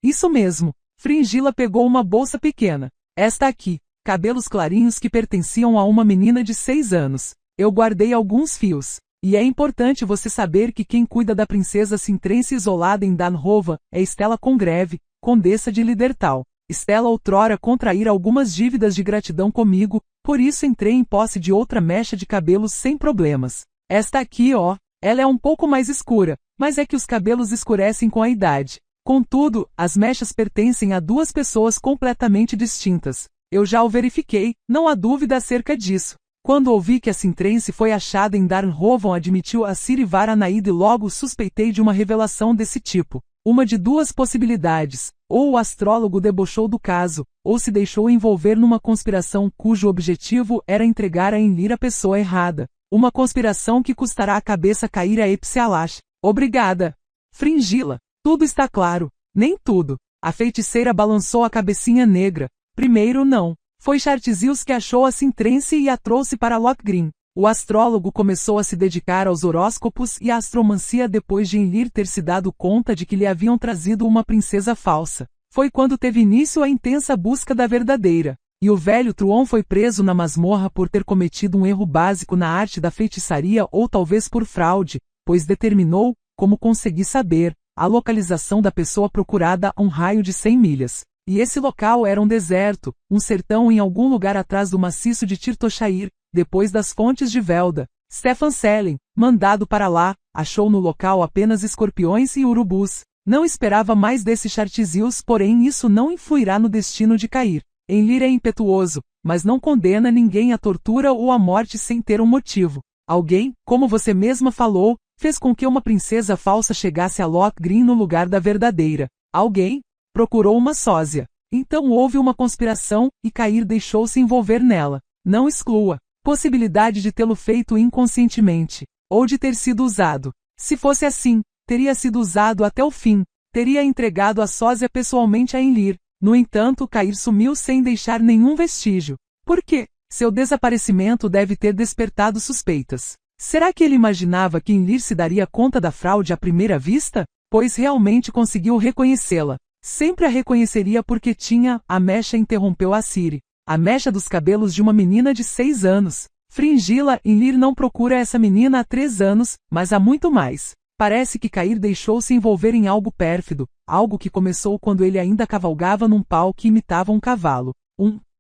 Isso mesmo. Fringila pegou uma bolsa pequena. Esta aqui. Cabelos clarinhos que pertenciam a uma menina de 6 anos. Eu guardei alguns fios. E é importante você saber que quem cuida da princesa Sintrense isolada em Danhova é Stella Congreve, condessa de Lidertal. Stella outrora contraíra algumas dívidas de gratidão comigo, por isso entrei em posse de outra mecha de cabelos sem problemas. Esta aqui, ó, ela é um pouco mais escura, mas é que os cabelos escurecem com a idade. Contudo, as mechas pertencem a 2 pessoas completamente distintas. Eu já o verifiquei, não há dúvida acerca disso. Quando ouvi que a Sintrense foi achada em Darnhovan, admitiu a Ciri Varanaid, e logo suspeitei de uma revelação desse tipo. Uma de 2 possibilidades: ou o astrólogo debochou do caso, ou se deixou envolver numa conspiração cujo objetivo era entregar a Enlir a pessoa errada. Uma conspiração que custará a cabeça cair a Epsialash. Obrigada. Fringila. Tudo está claro. Nem tudo. A feiticeira balançou a cabecinha negra. Primeiro não. Foi Chartzius que achou a Sintrense e a trouxe para Lothgrim. O astrólogo começou a se dedicar aos horóscopos e à astromancia depois de Enlir ter se dado conta de que lhe haviam trazido uma princesa falsa. Foi quando teve início a intensa busca da verdadeira. E o velho Truon foi preso na masmorra por ter cometido um erro básico na arte da feitiçaria ou talvez por fraude, pois determinou, como consegui saber, a localização da pessoa procurada a um raio de 100 milhas. E esse local era um deserto, um sertão em algum lugar atrás do maciço de Tirtoshair, depois das fontes de Velda. Stefan Selen, mandado para lá, achou no local apenas escorpiões e urubus. Não esperava mais desse Chartzius, porém isso não influirá no destino de Cair. Enlir é impetuoso, mas não condena ninguém à tortura ou à morte sem ter um motivo. Alguém, como você mesma falou, fez com que uma princesa falsa chegasse a Lothgrim no lugar da verdadeira. Alguém procurou uma sósia. Então houve uma conspiração, e Cair deixou-se envolver nela. Não exclua possibilidade de tê-lo feito inconscientemente, ou de ter sido usado. Se fosse assim, teria sido usado até o fim, teria entregado a sósia pessoalmente a Enlir. No entanto, Cair sumiu sem deixar nenhum vestígio. Por quê? Seu desaparecimento deve ter despertado suspeitas. Será que ele imaginava que Enlir se daria conta da fraude à primeira vista? Pois realmente conseguiu reconhecê-la. Sempre a reconheceria porque tinha, a mecha interrompeu a Ciri. A mecha dos cabelos de uma menina de 6 anos. Fringila, Enlir não procura essa menina há 3 anos, mas há muito mais. Parece que Cair deixou-se envolver em algo pérfido, algo que começou quando ele ainda cavalgava num pau que imitava um cavalo.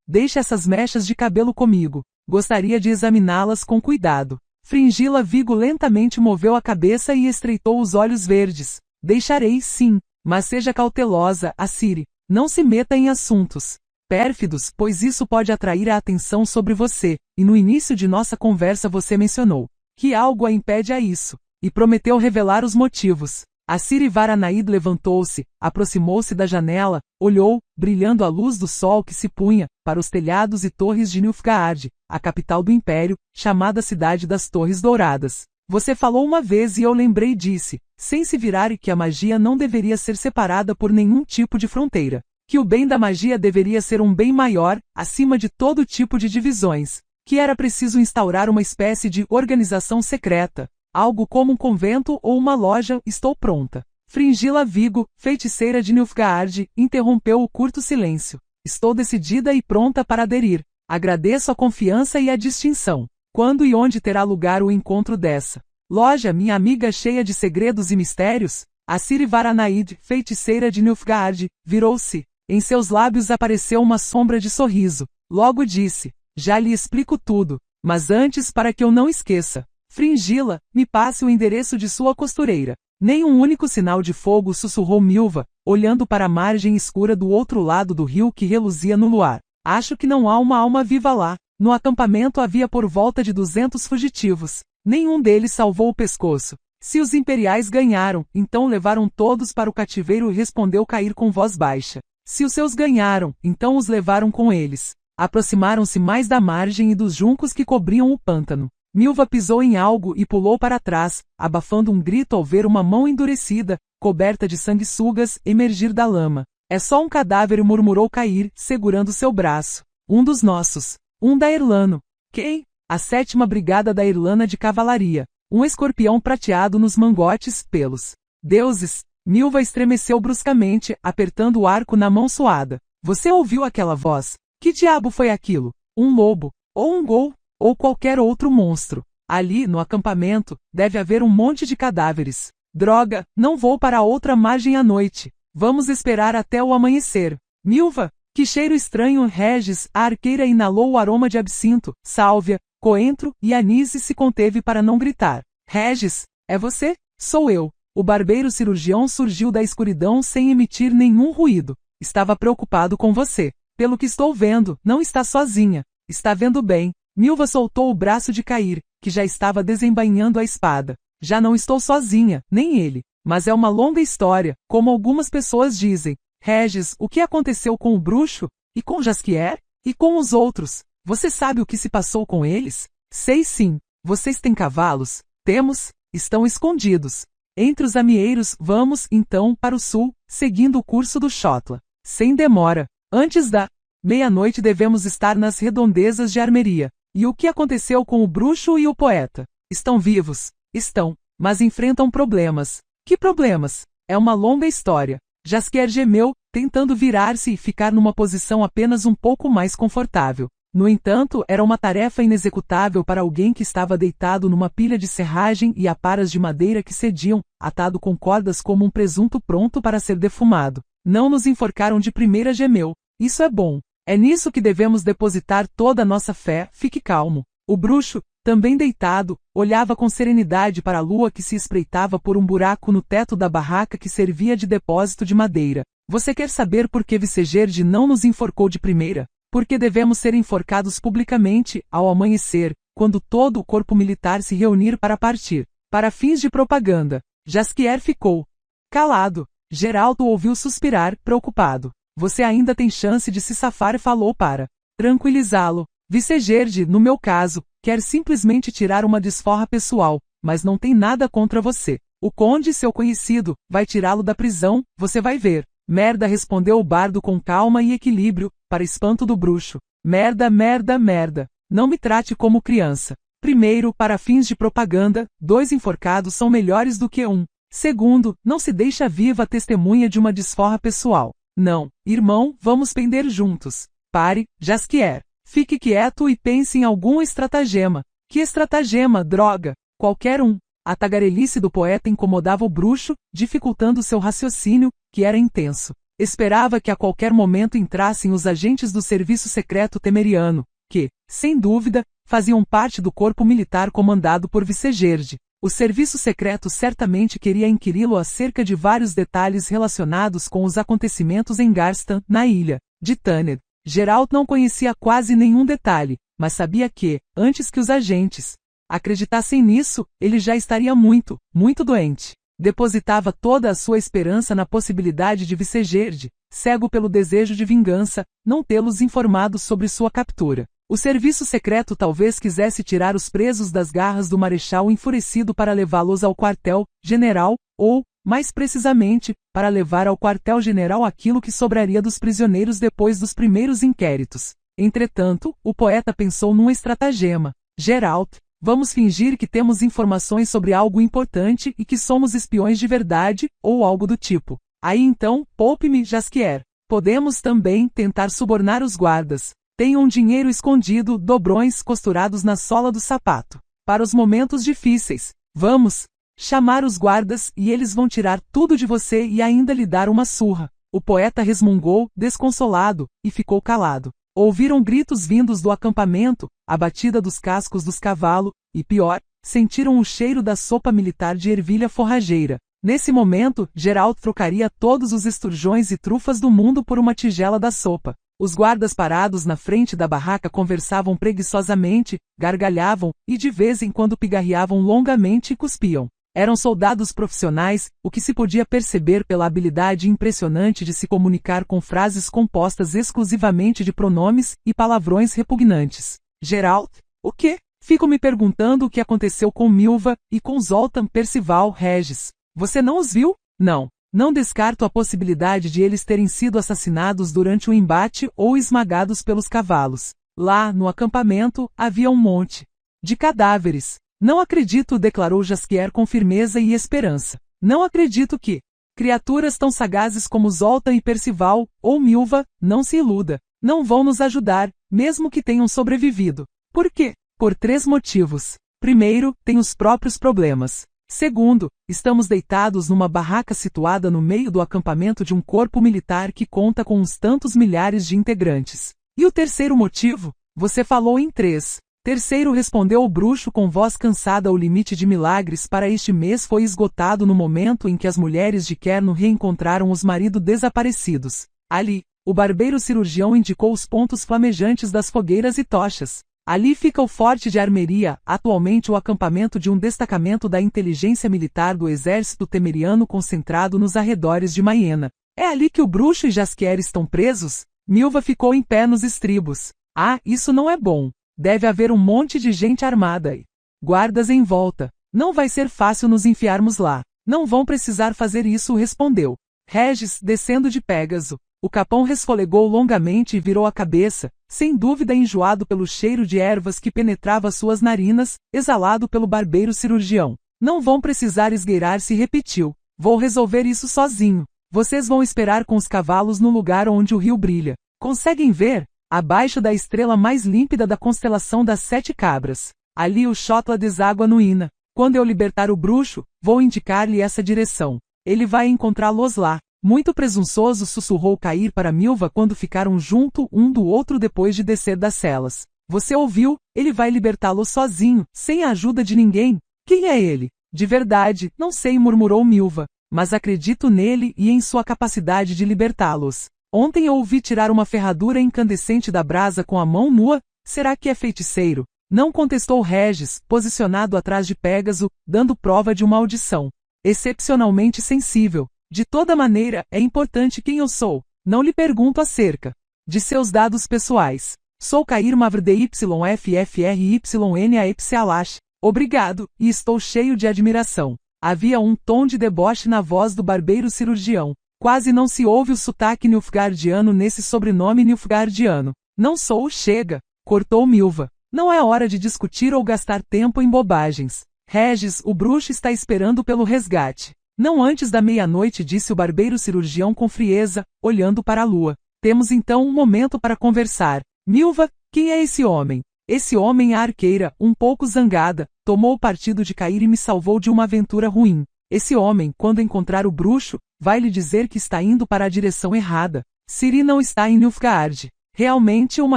Deixe essas mechas de cabelo comigo. Gostaria de examiná-las com cuidado. Fringila Vigo lentamente moveu a cabeça e estreitou os olhos verdes. Deixarei sim, mas seja cautelosa, Ciri. Não se meta em assuntos pérfidos, pois isso pode atrair a atenção sobre você, e no início de nossa conversa você mencionou que algo a impede a isso, e prometeu revelar os motivos. A Ciri Varanaid levantou-se, aproximou-se da janela, olhou, brilhando à luz do sol que se punha, para os telhados e torres de Nilfgaard, a capital do Império, chamada Cidade das Torres Douradas. Você falou uma vez e eu lembrei, disse, sem se virar, que a magia não deveria ser separada por nenhum tipo de fronteira. Que o bem da magia deveria ser um bem maior, acima de todo tipo de divisões. Que era preciso instaurar uma espécie de organização secreta. Algo como um convento ou uma loja. Estou pronta. Fringila Vigo, feiticeira de Nilfgaard, interrompeu o curto silêncio. Estou decidida e pronta para aderir. Agradeço a confiança e a distinção. Quando e onde terá lugar o encontro dessa loja, minha amiga cheia de segredos e mistérios? A Ciri Varanaid, feiticeira de Nilfgaard, virou-se. Em seus lábios apareceu uma sombra de sorriso. Logo disse, já lhe explico tudo, mas antes, para que eu não esqueça, Fringila, me passe o endereço de sua costureira. Nem um único sinal de fogo, sussurrou Milva, olhando para a margem escura do outro lado do rio que reluzia no luar. Acho que não há uma alma viva lá. No acampamento havia por volta de 200 fugitivos. Nenhum deles salvou o pescoço. Se os imperiais ganharam, então levaram todos para o cativeiro, respondeu Cair com voz baixa. Se os seus ganharam, então os levaram com eles. Aproximaram-se mais da margem e dos juncos que cobriam o pântano. Milva pisou em algo e pulou para trás, abafando um grito ao ver uma mão endurecida, coberta de sanguessugas, emergir da lama. É só um cadáver, murmurou Cair, segurando seu braço. Um dos nossos. Um da Erlano. Quem? A 7ª Brigada da Irlana de Cavalaria. um escorpião prateado nos mangotes, pelos. Deuses! Milva estremeceu bruscamente, apertando o arco na mão suada. Você ouviu aquela voz? Que diabo foi aquilo? Um lobo? Ou um gol? Ou qualquer outro monstro? Ali, no acampamento, deve haver um monte de cadáveres. Droga, não vou para a outra margem à noite. Vamos esperar até o amanhecer. Milva! Que cheiro estranho, Regis! A arqueira inalou o aroma de absinto, sálvia, coentro e anis e se conteve para não gritar. Regis, é você? Sou eu. O barbeiro cirurgião surgiu da escuridão sem emitir nenhum ruído. Estava preocupado com você. Pelo que estou vendo, não está sozinha. Está vendo bem. Milva soltou o braço de Cair, que já estava desembainhando a espada. Já não estou sozinha, nem ele. Mas é uma longa história, como algumas pessoas dizem. Regis, o que aconteceu com o bruxo? E com Jaskier? E com os outros? Você sabe o que se passou com eles? Sei sim. Vocês têm cavalos? Temos. Estão escondidos. Entre os amieiros, vamos, então, para o sul, seguindo o curso do Xotla. Sem demora. Antes da meia-noite devemos estar nas redondezas de Armeria. E o que aconteceu com o bruxo e o poeta? Estão vivos? Estão. Mas enfrentam problemas. Que problemas? É uma longa história. Jaskier gemeu, tentando virar-se e ficar numa posição apenas um pouco mais confortável. No entanto, era uma tarefa inexecutável para alguém que estava deitado numa pilha de serragem e aparas de madeira que cediam, atado com cordas como um presunto pronto para ser defumado. Não nos enforcaram de primeira, gemeu. Isso é bom. É nisso que devemos depositar toda a nossa fé, fique calmo. O bruxo, também deitado, olhava com serenidade para a lua que se espreitava por um buraco no teto da barraca que servia de depósito de madeira. Você quer saber por que Vicegerde não nos enforcou de primeira? Porque devemos ser enforcados publicamente, ao amanhecer, quando todo o corpo militar se reunir para partir. Para fins de propaganda. Jaskier ficou calado. Geraldo ouviu suspirar, preocupado. Você ainda tem chance de se safar, falou para tranquilizá-lo. Vicegerde, no meu caso, quer simplesmente tirar uma desforra pessoal, mas não tem nada contra você. O conde, seu conhecido, vai tirá-lo da prisão, você vai ver. Merda, respondeu o bardo com calma e equilíbrio, para espanto do bruxo. Merda, merda, merda. Não me trate como criança. Primeiro, para fins de propaganda, 2 enforcados são melhores do que 1. Segundo, não se deixa viva a testemunha de uma desforra pessoal. Não, irmão, vamos pender juntos. Pare, Jaskier. Fique quieto e pense em algum estratagema. Que estratagema, droga? Qualquer um. A tagarelice do poeta incomodava o bruxo, dificultando seu raciocínio, que era intenso. Esperava que a qualquer momento entrassem os agentes do serviço secreto temeriano, que, sem dúvida, faziam parte do corpo militar comandado por Vicegerde. O serviço secreto certamente queria inquiri-lo acerca de vários detalhes relacionados com os acontecimentos em Garstan, na ilha de Taned. Geralt não conhecia quase nenhum detalhe, mas sabia que, antes que os agentes acreditassem nisso, ele já estaria muito, muito doente. Depositava toda a sua esperança na possibilidade de Vicegerde, cego pelo desejo de vingança, não tê-los informado sobre sua captura. O serviço secreto talvez quisesse tirar os presos das garras do marechal enfurecido para levá-los ao quartel-general, ou, mais precisamente, para levar ao quartel-general aquilo que sobraria dos prisioneiros depois dos primeiros inquéritos. Entretanto, o poeta pensou num estratagema. Geralt, vamos fingir que temos informações sobre algo importante e que somos espiões de verdade, ou algo do tipo. Aí então, poupe-me, Jaskier. Podemos também tentar subornar os guardas. Tenho um dinheiro escondido, dobrões costurados na sola do sapato. Para os momentos difíceis. Vamos chamar os guardas e eles vão tirar tudo de você e ainda lhe dar uma surra. O poeta resmungou, desconsolado, e ficou calado. Ouviram gritos vindos do acampamento, a batida dos cascos dos cavalos, e pior, sentiram o cheiro da sopa militar de ervilha forrageira. Nesse momento, Geralt trocaria todos os esturjões e trufas do mundo por uma tigela da sopa. Os guardas parados na frente da barraca conversavam preguiçosamente, gargalhavam, e de vez em quando pigarreavam longamente e cuspiam. Eram soldados profissionais, o que se podia perceber pela habilidade impressionante de se comunicar com frases compostas exclusivamente de pronomes e palavrões repugnantes. Geralt, o quê? Fico me perguntando o que aconteceu com Milva e com Zoltan Percival Regis. Você não os viu? Não. Não descarto a possibilidade de eles terem sido assassinados durante o embate ou esmagados pelos cavalos. Lá, no acampamento, havia um monte de cadáveres. Não acredito, declarou Jaskier com firmeza e esperança. Não acredito que criaturas tão sagazes como Zoltan e Percival, ou Milva, não se iluda, não vão nos ajudar, mesmo que tenham sobrevivido. Por quê? Por 3 motivos. Primeiro, tem os próprios problemas. Segundo, estamos deitados numa barraca situada no meio do acampamento de um corpo militar que conta com uns tantos milhares de integrantes. E o terceiro motivo? Você falou em 3. Terceiro, respondeu o bruxo com voz cansada, o limite de milagres para este mês foi esgotado no momento em que as mulheres de Kerno reencontraram os maridos desaparecidos. Ali, o barbeiro cirurgião indicou os pontos flamejantes das fogueiras e tochas. Ali fica o forte de Armeria, atualmente o acampamento de um destacamento da inteligência militar do exército temeriano concentrado nos arredores de Maiena. É ali que o bruxo e Jaskier estão presos? Milva ficou em pé nos estribos. Ah, isso não é bom. Deve haver um monte de gente armada e guardas em volta. Não vai ser fácil nos enfiarmos lá. Não vão precisar fazer isso, respondeu Regis, descendo de Pégaso. O capão resfolegou longamente e virou a cabeça, sem dúvida enjoado pelo cheiro de ervas que penetrava suas narinas, exalado pelo barbeiro cirurgião. Não vão precisar esgueirar-se, repetiu. Vou resolver isso sozinho. Vocês vão esperar com os cavalos no lugar onde o rio brilha. Conseguem ver? Abaixo da estrela mais límpida da constelação das 7 cabras. Ali o Xotla deságua no Ina. Quando eu libertar o bruxo, vou indicar-lhe essa direção. Ele vai encontrá-los lá. Muito presunçoso, sussurrou Cair para Milva quando ficaram junto um do outro depois de descer das celas. Você ouviu? Ele vai libertá-lo sozinho, sem a ajuda de ninguém. Quem é ele? De verdade, não sei, murmurou Milva. Mas acredito nele e em sua capacidade de libertá-los. Ontem eu ouvi tirar uma ferradura incandescente da brasa com a mão nua. Será que é feiticeiro? Não, contestou Regis, posicionado atrás de Pégaso, dando prova de uma audição excepcionalmente sensível. De toda maneira, é importante quem eu sou. Não lhe pergunto acerca de seus dados pessoais. Sou Cair MavrdyffffrynA Epsialash. Obrigado, e estou cheio de admiração. Havia um tom de deboche na voz do barbeiro cirurgião. Quase não se ouve o sotaque nilfgaardiano nesse sobrenome nilfgaardiano. Não sou, chega, cortou Milva. Não é hora de discutir ou gastar tempo em bobagens. Regis, o bruxo está esperando pelo resgate. Não antes da meia-noite, disse o barbeiro cirurgião com frieza, olhando para a lua. Temos então um momento para conversar. Milva, quem é esse homem? Esse homem, a arqueira, um pouco zangada, tomou o partido de Cair e me salvou de uma aventura ruim. Esse homem, quando encontrar o bruxo, vai lhe dizer que está indo para a direção errada. Ciri não está em Nilfgaard. Realmente uma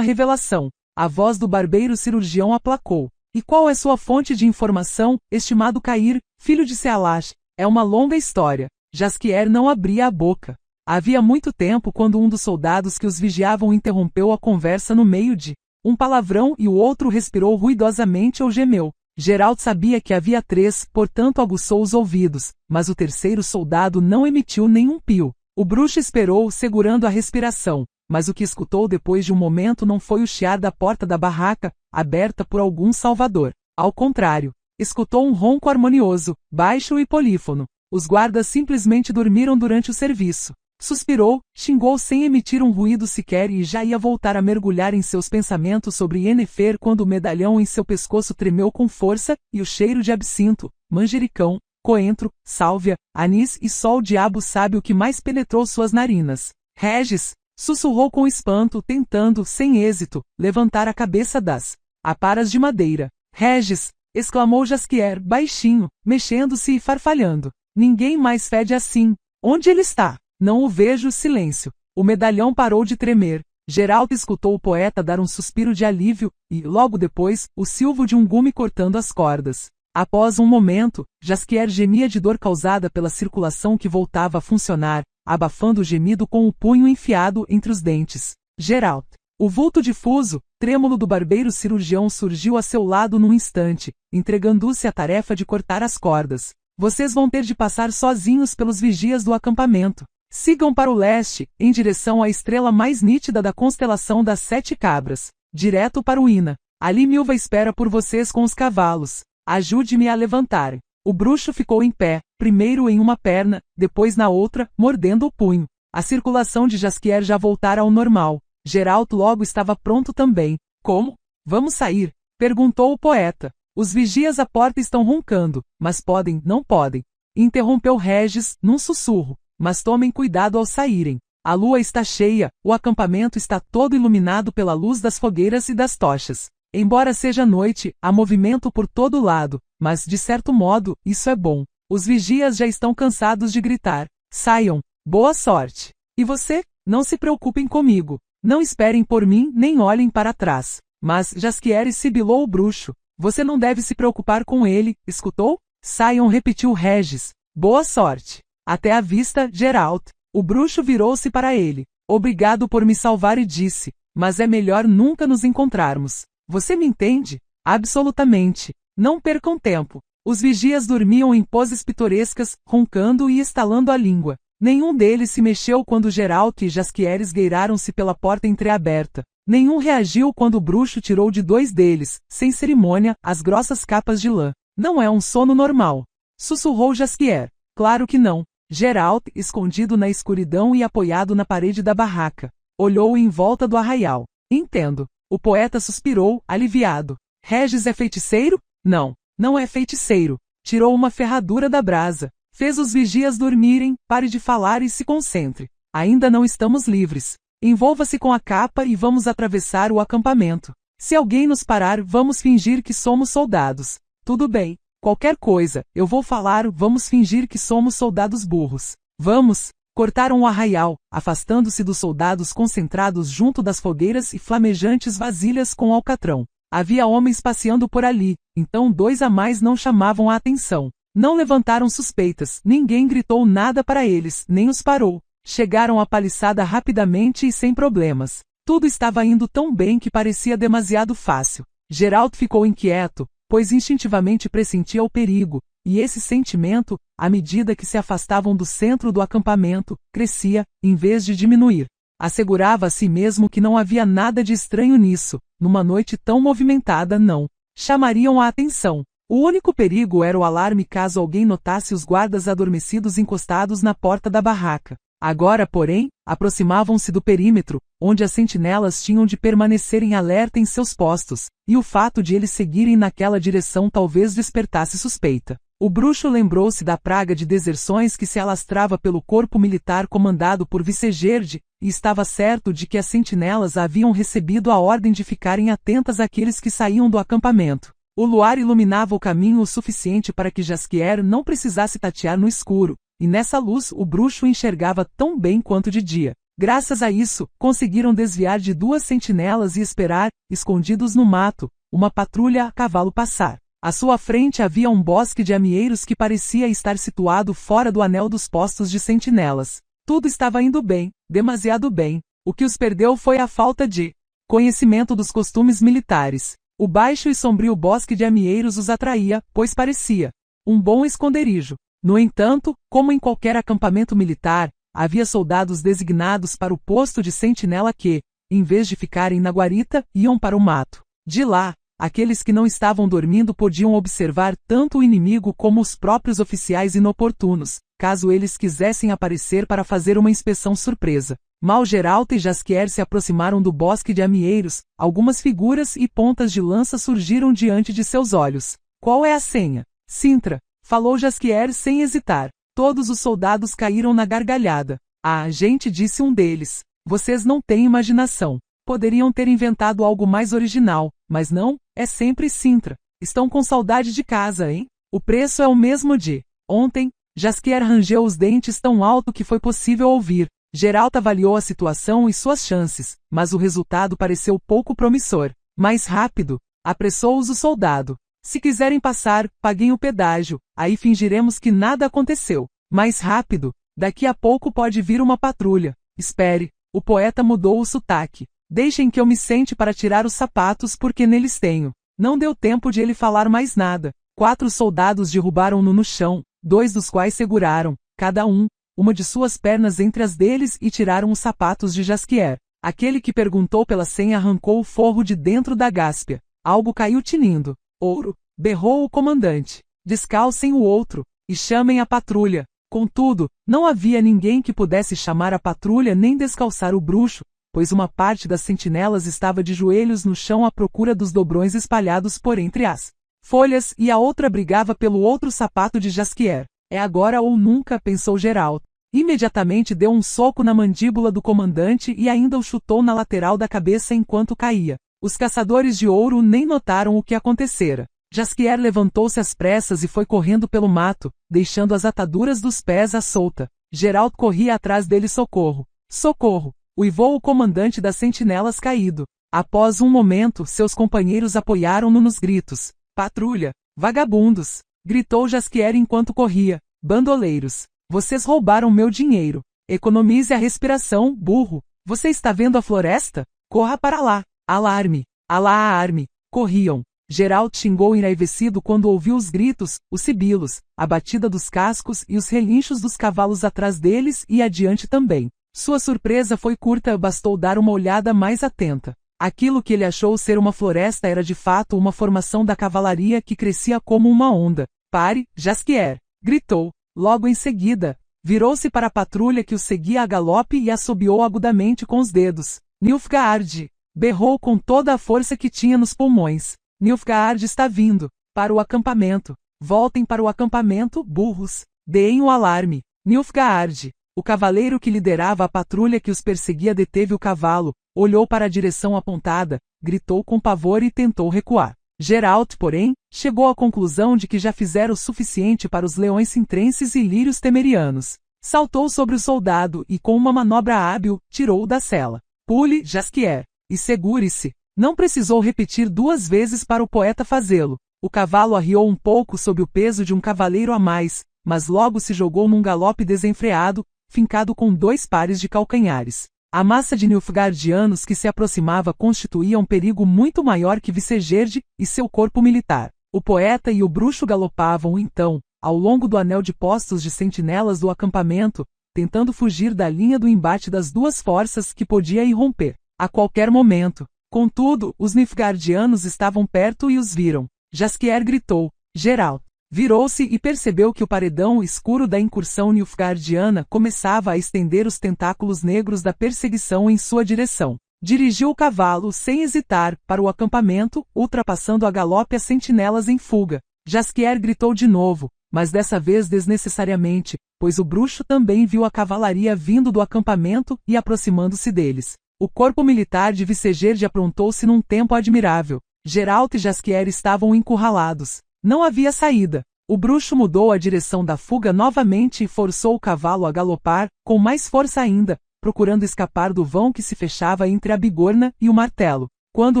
revelação. A voz do barbeiro cirurgião aplacou. E qual é sua fonte de informação, estimado Cair, filho de Sealash? É uma longa história. Jaskier não abria a boca. Havia muito tempo quando um dos soldados que os vigiavam interrompeu a conversa no meio de um palavrão e o outro respirou ruidosamente ou gemeu. Geralt sabia que havia 3, portanto aguçou os ouvidos, mas o terceiro soldado não emitiu nenhum pio. O bruxo esperou, segurando a respiração, mas o que escutou depois de um momento não foi o chiar da porta da barraca, aberta por algum salvador. Ao contrário, escutou um ronco harmonioso, baixo e polífono. Os guardas simplesmente dormiram durante o serviço. Suspirou, xingou sem emitir um ruído sequer e já ia voltar a mergulhar em seus pensamentos sobre Yennefer quando o medalhão em seu pescoço tremeu com força, e o cheiro de absinto, manjericão, coentro, sálvia, anis e só o diabo sabe o que mais penetrou suas narinas. Regis! Sussurrou com espanto, tentando, sem êxito, levantar a cabeça das aparas de madeira. Regis! Exclamou Jaskier, baixinho, mexendo-se e farfalhando. Ninguém mais fede assim. Onde ele está? Não o vejo. Silêncio. O medalhão parou de tremer. Geralt escutou o poeta dar um suspiro de alívio, e, logo depois, o silvo de um gume cortando as cordas. Após um momento, Jaskier gemia de dor causada pela circulação que voltava a funcionar, abafando o gemido com o punho enfiado entre os dentes. Geralt. O vulto difuso, trêmulo do barbeiro cirurgião surgiu a seu lado num instante, entregando-se à tarefa de cortar as cordas. Vocês vão ter de passar sozinhos pelos vigias do acampamento. Sigam para o leste, em direção à estrela mais nítida da constelação das 7 cabras. Direto para o Ina. Ali Milva espera por vocês com os cavalos. Ajude-me a levantar. O bruxo ficou em pé, primeiro em uma perna, depois na outra, mordendo o punho. A circulação de Jaskier já voltara ao normal. Geralt logo estava pronto também. Como? Vamos sair? Perguntou o poeta. Os vigias à porta estão roncando, mas podem, não podem. Interrompeu Regis, num sussurro. Mas tomem cuidado ao saírem. A lua está cheia, o acampamento está todo iluminado pela luz das fogueiras e das tochas. Embora seja noite, há movimento por todo lado, mas, de certo modo, isso é bom. Os vigias já estão cansados de gritar. Saiam. Boa sorte. E você? Não se preocupem comigo. Não esperem por mim, nem olhem para trás. Mas Jaskier sibilou o bruxo. Você não deve se preocupar com ele, escutou? Saiam, repetiu Regis. Boa sorte. Até a vista, Geralt. O bruxo virou-se para ele. Obrigado por me salvar e disse, mas é melhor nunca nos encontrarmos. Você me entende? Absolutamente. Não percam tempo. Os vigias dormiam em poses pitorescas, roncando e estalando a língua. Nenhum deles se mexeu quando Geralt e Jaskier esgueiraram-se pela porta entreaberta. Nenhum reagiu quando o bruxo tirou de dois deles, sem cerimônia, as grossas capas de lã. Não é um sono normal. Sussurrou Jaskier. Claro que não. Geralt, escondido na escuridão e apoiado na parede da barraca, olhou em volta do arraial. Entendo. O poeta suspirou, aliviado. Regis é feiticeiro? Não, não é feiticeiro. Tirou uma ferradura da brasa. Fez os vigias dormirem, pare de falar e se concentre. Ainda não estamos livres. Envolva-se com a capa e vamos atravessar o acampamento. Se alguém nos parar, vamos fingir que somos soldados. Tudo bem. Qualquer coisa, eu vou falar, vamos fingir que somos soldados burros. Vamos! Cortaram o arraial, afastando-se dos soldados concentrados junto das fogueiras e flamejantes vasilhas com alcatrão. Havia homens passeando por ali, então 2 a mais não chamavam a atenção. Não levantaram suspeitas, ninguém gritou nada para eles, nem os parou. Chegaram à paliçada rapidamente e sem problemas. Tudo estava indo tão bem que parecia demasiado fácil. Geralt ficou inquieto, pois instintivamente pressentia o perigo, e esse sentimento, à medida que se afastavam do centro do acampamento, crescia, em vez de diminuir. Assegurava a si mesmo que não havia nada de estranho nisso, numa noite tão movimentada não. Chamariam a atenção. O único perigo era o alarme caso alguém notasse os guardas adormecidos encostados na porta da barraca. Agora, porém, aproximavam-se do perímetro, onde as sentinelas tinham de permanecer em alerta em seus postos, e o fato de eles seguirem naquela direção talvez despertasse suspeita. O bruxo lembrou-se da praga de deserções que se alastrava pelo corpo militar comandado por Vicegerde, e estava certo de que as sentinelas haviam recebido a ordem de ficarem atentas àqueles que saíam do acampamento. O luar iluminava o caminho o suficiente para que Jaskier não precisasse tatear no escuro, e nessa luz o bruxo enxergava tão bem quanto de dia. Graças a isso, conseguiram desviar de 2 sentinelas e esperar, escondidos no mato, uma patrulha a cavalo passar. À sua frente havia um bosque de amieiros que parecia estar situado fora do anel dos postos de sentinelas. Tudo estava indo bem, demasiado bem. O que os perdeu foi a falta de conhecimento dos costumes militares. O baixo e sombrio bosque de amieiros os atraía, pois parecia um bom esconderijo. No entanto, como em qualquer acampamento militar, havia soldados designados para o posto de sentinela que, em vez de ficarem na guarita, iam para o mato. De lá, aqueles que não estavam dormindo podiam observar tanto o inimigo como os próprios oficiais inoportunos, caso eles quisessem aparecer para fazer uma inspeção surpresa. Mal Geralt e Jaskier se aproximaram do bosque de amieiros, algumas figuras e pontas de lança surgiram diante de seus olhos. Qual é a senha? Sintra, falou Jaskier sem hesitar. Todos os soldados caíram na gargalhada. Ah, gente, disse um deles. Vocês não têm imaginação. Poderiam ter inventado algo mais original, mas não, é sempre Sintra. Estão com saudade de casa, hein? O preço é o mesmo de ontem. Jaskier rangeu os dentes tão alto que foi possível ouvir. Geralt avaliou a situação e suas chances, mas o resultado pareceu pouco promissor. Mais rápido, apressou-os o soldado. Se quiserem passar, paguem o pedágio, aí fingiremos que nada aconteceu. Mais rápido, daqui a pouco pode vir uma patrulha. Espere, o poeta mudou o sotaque. Deixem que eu me sente para tirar os sapatos porque neles tenho. Não deu tempo de ele falar mais nada. 4 soldados derrubaram-no no chão, 2 dos quais seguraram, cada um, uma de suas pernas entre as deles e tiraram os sapatos de Jaskier. Aquele que perguntou pela senha arrancou o forro de dentro da gáspia. Algo caiu tinindo. Ouro, berrou o comandante. Descalcem o outro, e chamem a patrulha. Contudo, não havia ninguém que pudesse chamar a patrulha nem descalçar o bruxo, pois uma parte das sentinelas estava de joelhos no chão à procura dos dobrões espalhados por entre as folhas e a outra brigava pelo outro sapato de Jaskier. É agora ou nunca, pensou Geralt. Imediatamente deu um soco na mandíbula do comandante e ainda o chutou na lateral da cabeça enquanto caía. Os caçadores de ouro nem notaram o que acontecera. Jaskier levantou-se às pressas e foi correndo pelo mato, deixando as ataduras dos pés à solta. Geralt corria atrás dele. Socorro! Socorro! Uivou o comandante das sentinelas caído. Após um momento, seus companheiros apoiaram-no nos gritos. Patrulha! Vagabundos! Gritou Jaskier enquanto corria. Bandoleiros! Vocês roubaram meu dinheiro. Economize a respiração, burro. Você está vendo a floresta? Corra para lá. Alarme! Alarme! Corriam. Geralt xingou enraivecido quando ouviu os gritos, os sibilos, a batida dos cascos e os relinchos dos cavalos atrás deles e adiante também. Sua surpresa foi curta, bastou dar uma olhada mais atenta. Aquilo que ele achou ser uma floresta era de fato uma formação da cavalaria que crescia como uma onda. Pare, Jaskier! Gritou. Logo em seguida, virou-se para a patrulha que o seguia a galope e assobiou agudamente com os dedos. Nilfgaard! Berrou com toda a força que tinha nos pulmões. Nilfgaard está vindo. Para o acampamento. Voltem para o acampamento, burros. Deem o alarme. Nilfgaard! O cavaleiro que liderava a patrulha que os perseguia deteve o cavalo, olhou para a direção apontada, gritou com pavor e tentou recuar. Geralt, porém, chegou à conclusão de que já fizera o suficiente para os leões cintrenses e lírios temerianos. Saltou sobre o soldado e, com uma manobra hábil, tirou-o da sela. Pule, Jaskier, e segure-se. Não precisou repetir 2 vezes para o poeta fazê-lo. O cavalo arriou um pouco sob o peso de um cavaleiro a mais, mas logo se jogou num galope desenfreado, fincado com 2 pares de calcanhares. A massa de nilfgaardianos que se aproximava constituía um perigo muito maior que Vicegerde e seu corpo militar. O poeta e o bruxo galopavam então, ao longo do anel de postos de sentinelas do acampamento, tentando fugir da linha do embate das 2 forças que podia irromper a qualquer momento. Contudo, os nilfgaardianos estavam perto e os viram. Jaskier gritou. Geralt virou-se e percebeu que o paredão escuro da incursão nilfgaardiana começava a estender os tentáculos negros da perseguição em sua direção. Dirigiu o cavalo sem hesitar para o acampamento, ultrapassando a galope as sentinelas em fuga. Jaskier gritou de novo, mas dessa vez desnecessariamente, pois o bruxo também viu a cavalaria vindo do acampamento e aproximando-se deles. O corpo militar de Vicegerde aprontou-se num tempo admirável. Geralt e Jaskier estavam encurralados. Não havia saída. O bruxo mudou a direção da fuga novamente e forçou o cavalo a galopar, com mais força ainda, procurando escapar do vão que se fechava entre a bigorna e o martelo. Quando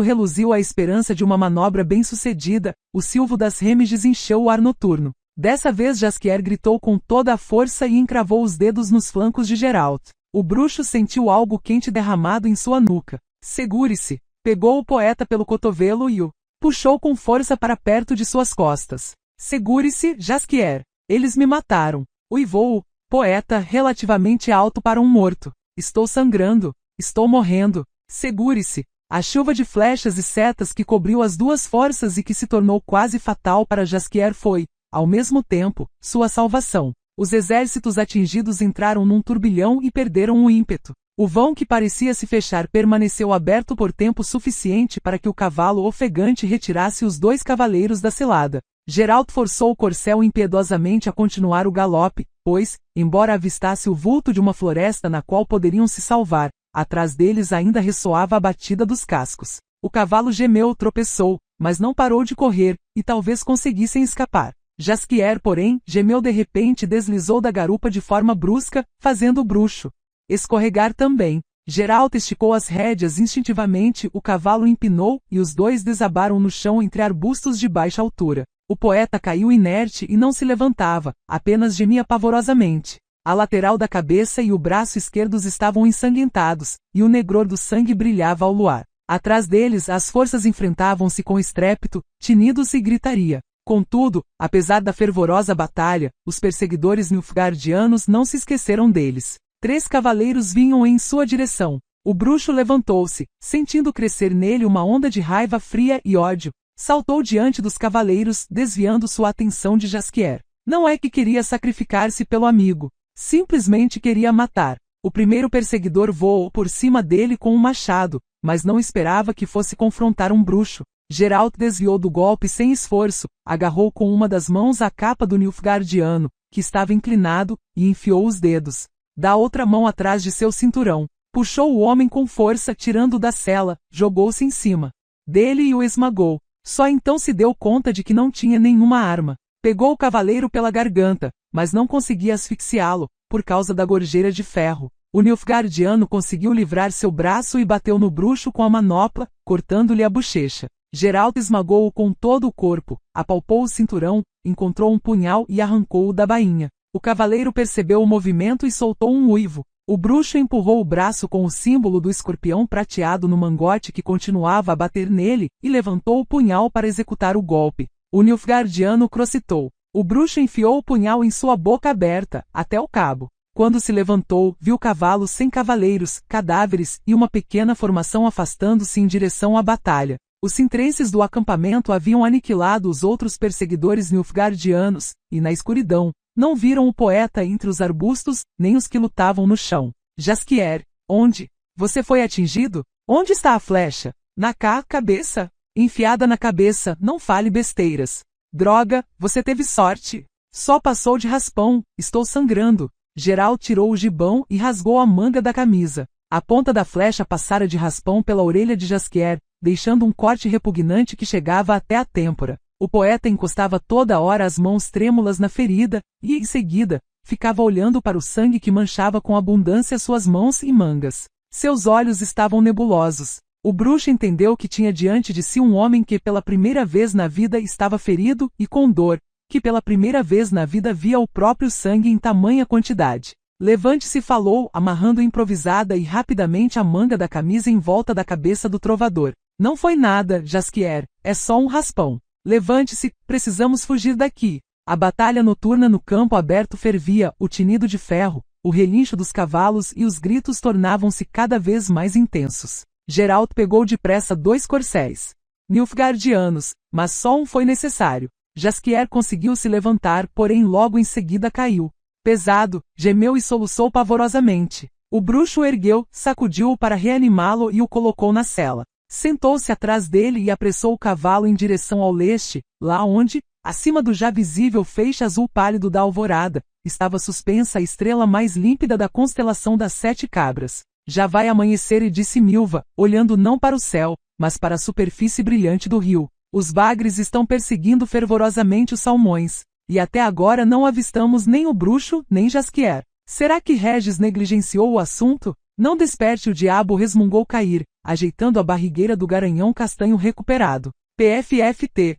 reluziu a esperança de uma manobra bem-sucedida, o silvo das remiges encheu o ar noturno. Dessa vez Jaskier gritou com toda a força e encravou os dedos nos flancos de Geralt. O bruxo sentiu algo quente derramado em sua nuca. Segure-se! Pegou o poeta pelo cotovelo e o puxou com força para perto de suas costas. Segure-se, Jaskier! Eles me mataram! Uivou o poeta relativamente alto para um morto. Estou sangrando! Estou morrendo! Segure-se! A chuva de flechas e setas que cobriu as 2 forças e que se tornou quase fatal para Jaskier foi, ao mesmo tempo, sua salvação. Os exércitos atingidos entraram num turbilhão e perderam o ímpeto. O vão que parecia se fechar permaneceu aberto por tempo suficiente para que o cavalo ofegante retirasse os 2 cavaleiros da cilada. Geralt forçou o corcel impiedosamente a continuar o galope, pois, embora avistasse o vulto de uma floresta na qual poderiam se salvar, atrás deles ainda ressoava a batida dos cascos. O cavalo gemeu, tropeçou, mas não parou de correr, e talvez conseguissem escapar. Jaskier, porém, gemeu de repente e deslizou da garupa de forma brusca, fazendo o bruxo escorregar também. Geralt esticou as rédeas instintivamente, o cavalo empinou, e os 2 desabaram no chão entre arbustos de baixa altura. O poeta caiu inerte e não se levantava, apenas gemia pavorosamente. A lateral da cabeça e o braço esquerdos estavam ensanguentados, e o negror do sangue brilhava ao luar. Atrás deles as forças enfrentavam-se com estrépito, tinidos e gritaria. Contudo, apesar da fervorosa batalha, os perseguidores nilfgaardianos não se esqueceram deles. 3 cavaleiros vinham em sua direção. O bruxo levantou-se, sentindo crescer nele uma onda de raiva fria e ódio. Saltou diante dos cavaleiros, desviando sua atenção de Jaskier. Não é que queria sacrificar-se pelo amigo. Simplesmente queria matar. O primeiro perseguidor voou por cima dele com um machado, mas não esperava que fosse confrontar um bruxo. Geralt desviou do golpe sem esforço, agarrou com uma das mãos a capa do Nilfgaardiano, que estava inclinado, e enfiou os dedos da outra mão atrás de seu cinturão. Puxou o homem com força, tirando-o da cela, jogou-se em cima dele e o esmagou. Só então se deu conta de que não tinha nenhuma arma. Pegou o cavaleiro pela garganta, mas não conseguia asfixiá-lo, por causa da gorjeira de ferro. O Nilfgaardiano conseguiu livrar seu braço e bateu no bruxo com a manopla, cortando-lhe a bochecha. Geralt esmagou-o com todo o corpo, apalpou o cinturão, encontrou um punhal e arrancou-o da bainha. O cavaleiro percebeu o movimento e soltou um uivo. O bruxo empurrou o braço com o símbolo do escorpião prateado no mangote que continuava a bater nele, e levantou o punhal para executar o golpe. O Nilfgaardiano crocitou. O bruxo enfiou o punhal em sua boca aberta, até o cabo. Quando se levantou, viu cavalos sem cavaleiros, cadáveres e uma pequena formação afastando-se em direção à batalha. Os sintrenses do acampamento haviam aniquilado os outros perseguidores nilfgaardianos, e na escuridão, não viram o poeta entre os arbustos, nem os que lutavam no chão. Jaskier, onde? Você foi atingido? Onde está a flecha? Na cabeça? Enfiada na cabeça, não fale besteiras. Droga, você teve sorte. Só passou de raspão, estou sangrando. Geralt tirou o gibão e rasgou a manga da camisa. A ponta da flecha passara de raspão pela orelha de Jaskier, deixando um corte repugnante que chegava até a têmpora. O poeta encostava toda hora as mãos trêmulas na ferida, e, em seguida, ficava olhando para o sangue que manchava com abundância suas mãos e mangas. Seus olhos estavam nebulosos. O bruxo entendeu que tinha diante de si um homem que pela primeira vez na vida estava ferido e com dor, que pela primeira vez na vida via o próprio sangue em tamanha quantidade. Levante-se, falou, amarrando improvisada e rapidamente a manga da camisa em volta da cabeça do trovador. Não foi nada, Jaskier, é só um raspão. Levante-se, precisamos fugir daqui. A batalha noturna no campo aberto fervia, o tinido de ferro, o relincho dos cavalos e os gritos tornavam-se cada vez mais intensos. Geralt pegou depressa 2 corcéis nilfgaardianos, mas só um foi necessário. Jaskier conseguiu se levantar, porém logo em seguida caiu. Pesado, gemeu e soluçou pavorosamente. O bruxo o ergueu, sacudiu-o para reanimá-lo e o colocou na cela. Sentou-se atrás dele e apressou o cavalo em direção ao leste, lá onde, acima do já visível feixe azul pálido da alvorada, estava suspensa a estrela mais límpida da constelação das 7 cabras. Já vai amanhecer, disse Milva, olhando não para o céu, mas para a superfície brilhante do rio. Os bagres estão perseguindo fervorosamente os salmões, e até agora não avistamos nem o bruxo, nem Jaskier. Será que Regis negligenciou o assunto? Não desperte o diabo, resmungou Cair, ajeitando a barrigueira do garanhão castanho recuperado. PFFT,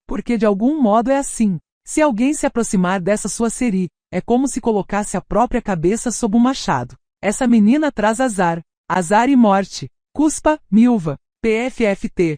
porque de algum modo é assim. Se alguém se aproximar dessa sua seri, é como se colocasse a própria cabeça sob um machado. Essa menina traz azar e morte. Cuspa, Milva. PFFT,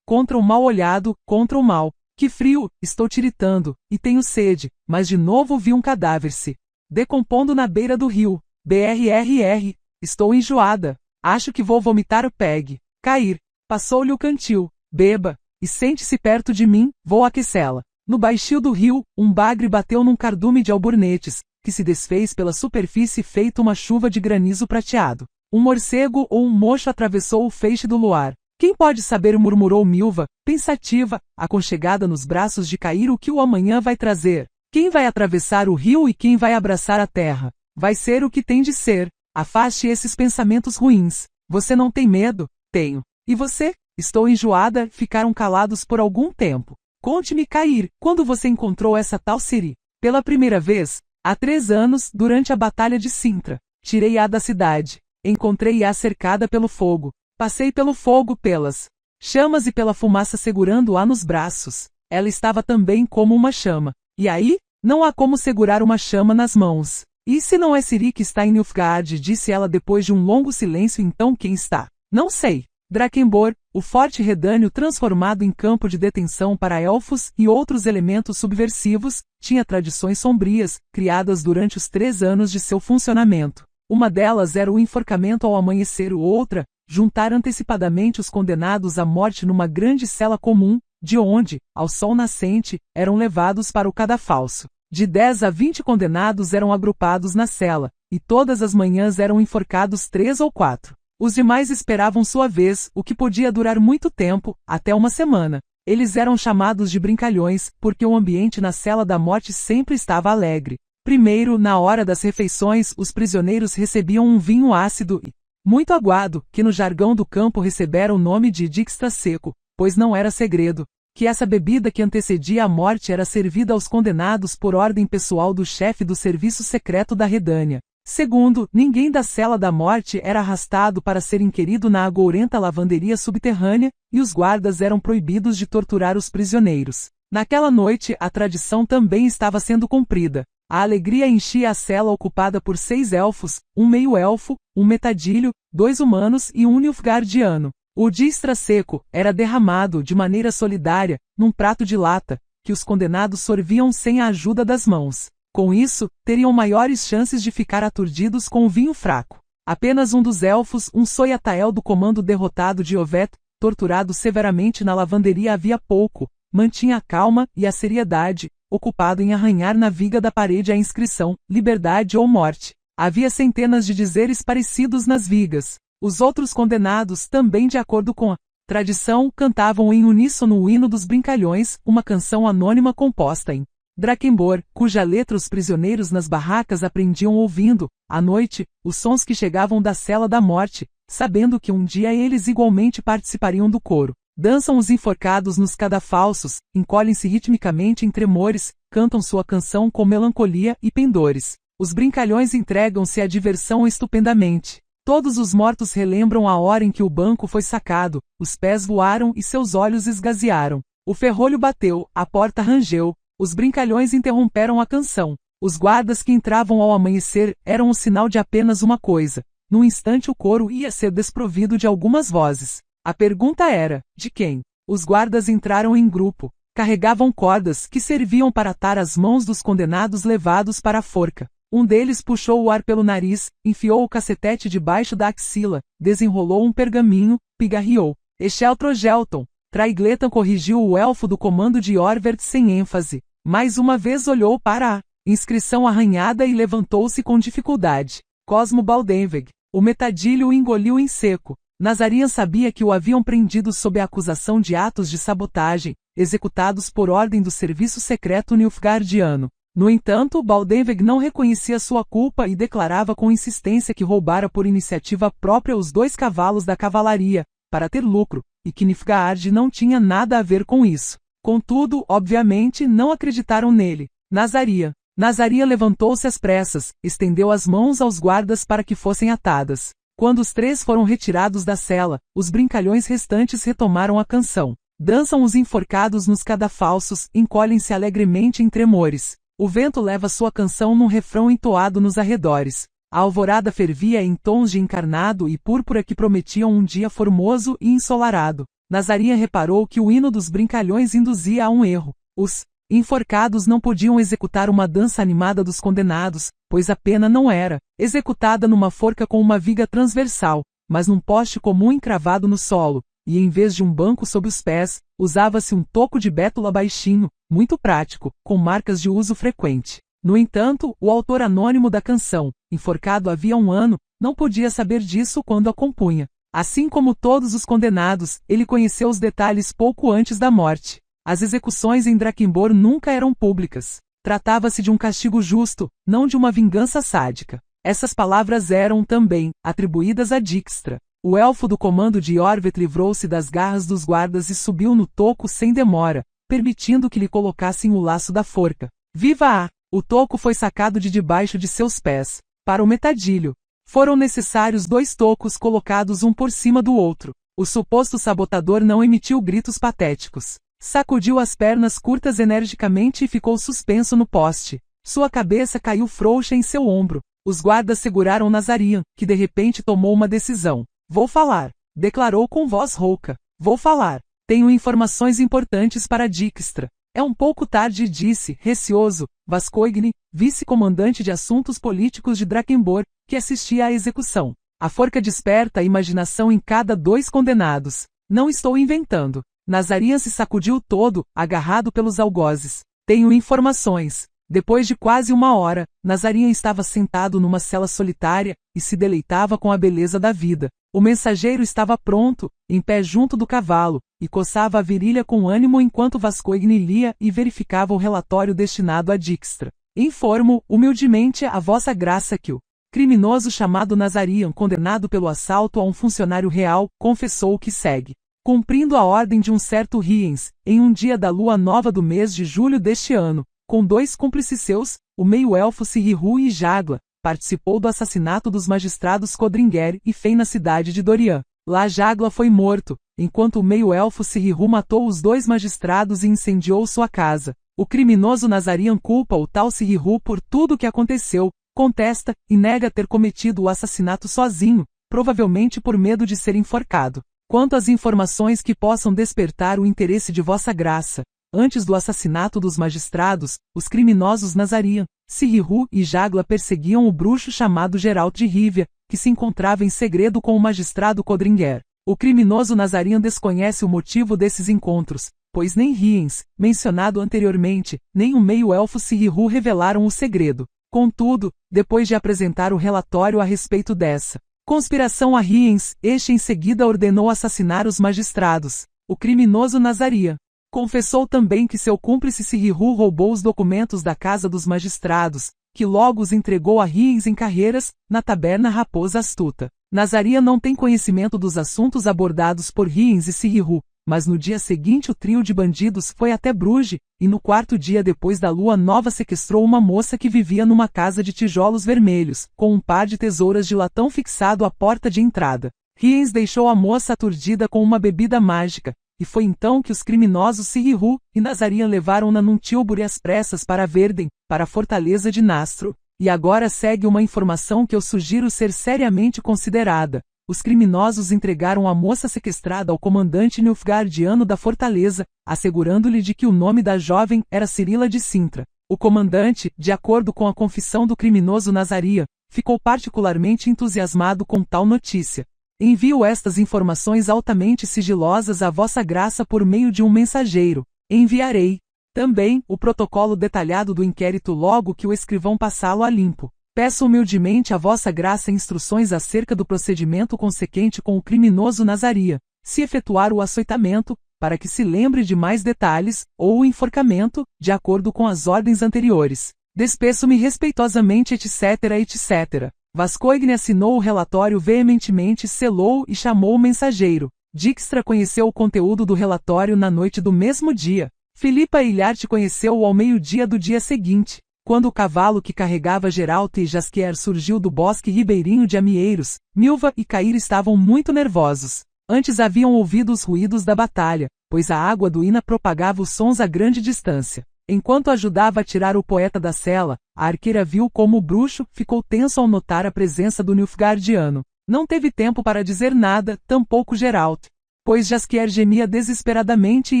contra o mal olhado, contra o mal. Que frio, estou tiritando, e tenho sede, mas de novo vi um cadáver se decompondo na beira do rio. BRRR, estou enjoada. Acho que vou vomitar o Peg. Cair. Passou-lhe o cantil. Beba, e sente-se perto de mim, vou aquecê-la. No baixio do rio, um bagre bateu num cardume de albornetes, que se desfez pela superfície feito uma chuva de granizo prateado. Um morcego ou um mocho atravessou o feixe do luar. Quem pode saber, murmurou Milva, pensativa, aconchegada nos braços de Cair, o que o amanhã vai trazer? Quem vai atravessar o rio e quem vai abraçar a terra? Vai ser o que tem de ser. Afaste esses pensamentos ruins. Você não tem medo? Tenho. E você? Estou enjoada. Ficaram calados por algum tempo. Conte-me, Cair, quando você encontrou essa tal Ciri? Pela primeira vez, há 3 anos, durante a batalha de Sintra. Tirei-a da cidade. Encontrei-a cercada pelo fogo. Passei pelo fogo, pelas chamas e pela fumaça, segurando-a nos braços. Ela estava também como uma chama. E aí? Não há como segurar uma chama nas mãos. E se não é Ciri que está em Nilfgaard, disse ela depois de um longo silêncio, então quem está? Não sei. Drakengor, o forte redâneo transformado em campo de detenção para elfos e outros elementos subversivos, tinha tradições sombrias, criadas durante os 3 anos de seu funcionamento. Uma delas era o enforcamento ao amanhecer, outra, juntar antecipadamente os condenados à morte numa grande cela comum, de onde, ao sol nascente, eram levados para o cadafalso. De 10 a 20 condenados eram agrupados na cela, e todas as manhãs eram enforcados 3 ou 4. Os demais esperavam sua vez, o que podia durar muito tempo, até uma semana. Eles eram chamados de brincalhões, porque o ambiente na cela da morte sempre estava alegre. Primeiro, na hora das refeições, os prisioneiros recebiam um vinho ácido e muito aguado, que no jargão do campo recebera o nome de Dijkstra seco, pois não era segredo, que essa bebida que antecedia a morte era servida aos condenados por ordem pessoal do chefe do serviço secreto da Redânia. Segundo, ninguém da cela da morte era arrastado para ser inquirido na agourenta lavanderia subterrânea, e os guardas eram proibidos de torturar os prisioneiros. Naquela noite, a tradição também estava sendo cumprida. A alegria enchia a cela ocupada por 6 elfos, um meio-elfo, um metadilho, 2 humanos e um nilfgaardiano. O Dijkstra seco era derramado, de maneira solidária, num prato de lata, que os condenados sorviam sem a ajuda das mãos. Com isso, teriam maiores chances de ficar aturdidos com o vinho fraco. Apenas um dos elfos, um Soyatael do comando derrotado de Ovet, torturado severamente na lavanderia havia pouco, mantinha a calma e a seriedade, ocupado em arranhar na viga da parede a inscrição, liberdade ou morte. Havia centenas de dizeres parecidos nas vigas. Os outros condenados, também de acordo com a tradição, cantavam em uníssono o hino dos brincalhões, uma canção anônima composta em Drakengborn, cuja letra os prisioneiros nas barracas aprendiam ouvindo, à noite, os sons que chegavam da cela da morte, sabendo que um dia eles igualmente participariam do coro. Dançam os enforcados nos cadafalsos, encolhem-se ritmicamente em tremores, cantam sua canção com melancolia e pendores. Os brincalhões entregam-se à diversão estupendamente. Todos os mortos relembram a hora em que o banco foi sacado, os pés voaram e seus olhos esgazearam. O ferrolho bateu, a porta rangeu, os brincalhões interromperam a canção. Os guardas que entravam ao amanhecer eram o sinal de apenas uma coisa. Num instante o coro ia ser desprovido de algumas vozes. A pergunta era, de quem? Os guardas entraram em grupo. Carregavam cordas que serviam para atar as mãos dos condenados levados para a forca. Um deles puxou o ar pelo nariz, enfiou o cacetete debaixo da axila, desenrolou um pergaminho, pigarreou. Echeltrogelton. Traigletan corrigiu o elfo do comando de Orvert sem ênfase. Mais uma vez olhou para a inscrição arranhada e levantou-se com dificuldade. Cosmo Baldenveg. O metadilho o engoliu em seco. Nazarian sabia que o haviam prendido sob a acusação de atos de sabotagem, executados por ordem do serviço secreto nilfgaardiano. No entanto, Baldenveg não reconhecia sua culpa e declarava com insistência que roubara por iniciativa própria os 2 cavalos da cavalaria, para ter lucro, e que Nilfgaard não tinha nada a ver com isso. Contudo, obviamente, não acreditaram nele. Nazarian levantou-se às pressas, estendeu as mãos aos guardas para que fossem atadas. Quando os 3 foram retirados da cela, os brincalhões restantes retomaram a canção. Dançam os enforcados nos cadafalsos, encolhem-se alegremente em tremores. O vento leva sua canção num refrão entoado nos arredores. A alvorada fervia em tons de encarnado e púrpura que prometiam um dia formoso e ensolarado. Nazarian reparou que o hino dos brincalhões induzia a um erro. Os enforcados não podiam executar uma dança animada dos condenados, pois a pena não era executada numa forca com uma viga transversal, mas num poste comum encravado no solo, e em vez de um banco sob os pés, usava-se um toco de bétula baixinho, muito prático, com marcas de uso frequente. No entanto, o autor anônimo da canção, enforcado havia 1 ano, não podia saber disso quando a compunha. Assim como todos os condenados, ele conheceu os detalhes pouco antes da morte. As execuções em Drakengborn nunca eram públicas. Tratava-se de um castigo justo, não de uma vingança sádica. Essas palavras eram, também, atribuídas a Dijkstra. O elfo do comando de Orvet livrou-se das garras dos guardas e subiu no toco sem demora, permitindo que lhe colocassem o laço da forca. Viva! O toco foi sacado de debaixo de seus pés. Para o metadilho, foram necessários 2 tocos colocados um por cima do outro. O suposto sabotador não emitiu gritos patéticos. Sacudiu as pernas curtas energicamente e ficou suspenso no poste. Sua cabeça caiu frouxa em seu ombro. Os guardas seguraram Nazarian, que de repente tomou uma decisão. Vou falar, declarou com voz rouca. Vou falar. Tenho informações importantes para Dijkstra. É um pouco tarde, disse, receoso, Vascoigne, vice-comandante de assuntos políticos de Drakengborn, que assistia à execução. A forca desperta a imaginação em cada 2 condenados. Não estou inventando. Nazarian se sacudiu todo, agarrado pelos algozes. Tenho informações. Depois de quase 1 hora, Nazarian estava sentado numa cela solitária, e se deleitava com a beleza da vida. O mensageiro estava pronto, em pé junto do cavalo, e coçava a virilha com ânimo enquanto Vascoigne lia e verificava o relatório destinado a Dijkstra. Informo, humildemente, a vossa graça que o criminoso chamado Nazarian, condenado pelo assalto a um funcionário real, confessou o que segue. Cumprindo a ordem de um certo Riens, em um dia da lua nova do mês de julho deste ano, com 2 cúmplices seus, o meio-elfo Sirihu e Jagla, participou do assassinato dos magistrados Codringer e Fen na cidade de Dorian. Lá Jagla foi morto, enquanto o meio-elfo Sirihu matou os 2 magistrados e incendiou sua casa. O criminoso Nazarian culpa o tal Sirihu por tudo o que aconteceu, contesta e nega ter cometido o assassinato sozinho, provavelmente por medo de ser enforcado. Quanto às informações que possam despertar o interesse de vossa graça, antes do assassinato dos magistrados, os criminosos Nazarian, Sirihu e Jagla perseguiam o bruxo chamado Geralt de Rivia, que se encontrava em segredo com o magistrado Codringer. O criminoso Nazarian desconhece o motivo desses encontros, pois nem Riens, mencionado anteriormente, nem o meio-elfo Sirihu revelaram o segredo. Contudo, depois de apresentar o relatório a respeito dessa conspiração a Riens, este em seguida ordenou assassinar os magistrados. O criminoso Nazarian confessou também que seu cúmplice Sirihu roubou os documentos da casa dos magistrados, que logo os entregou a Riens em Carreiras, na taberna Raposa Astuta. Nazarian não tem conhecimento dos assuntos abordados por Riens e Sirihu, mas no dia seguinte o trio de bandidos foi até Bruges, e no 4º dia depois da lua nova sequestrou uma moça que vivia numa casa de tijolos vermelhos, com um par de tesouras de latão fixado à porta de entrada. Riens deixou a moça aturdida com uma bebida mágica, e foi então que os criminosos Sirihu e Nazarian levaram-na num tilbury às pressas para Verden, para a fortaleza de Nastro. E agora segue uma informação que eu sugiro ser seriamente considerada. Os criminosos entregaram a moça sequestrada ao comandante Nilfgaardiano da fortaleza, assegurando-lhe de que o nome da jovem era Cirila de Sintra. O comandante, de acordo com a confissão do criminoso Nazarian, ficou particularmente entusiasmado com tal notícia. Envio estas informações altamente sigilosas à vossa graça por meio de um mensageiro. Enviarei também o protocolo detalhado do inquérito logo que o escrivão passá-lo a limpo. Peço humildemente a vossa graça instruções acerca do procedimento consequente com o criminoso Nazarian, se efetuar o açoitamento, para que se lembre de mais detalhes, ou o enforcamento, de acordo com as ordens anteriores. Despeço-me respeitosamente etc. Vascoigne assinou o relatório veementemente, selou e chamou o mensageiro. Dijkstra conheceu o conteúdo do relatório na noite do mesmo dia. Filipa Ilhart conheceu-o ao meio-dia do dia seguinte. Quando o cavalo que carregava Geralt e Jaskier surgiu do bosque ribeirinho de Amieiros, Milva e Cair estavam muito nervosos. Antes haviam ouvido os ruídos da batalha, pois a água do Ina propagava os sons a grande distância. Enquanto ajudava a tirar o poeta da cela, a arqueira viu como o bruxo ficou tenso ao notar a presença do Nilfgaardiano. Não teve tempo para dizer nada, tampouco Geralt, pois Jaskier gemia desesperadamente e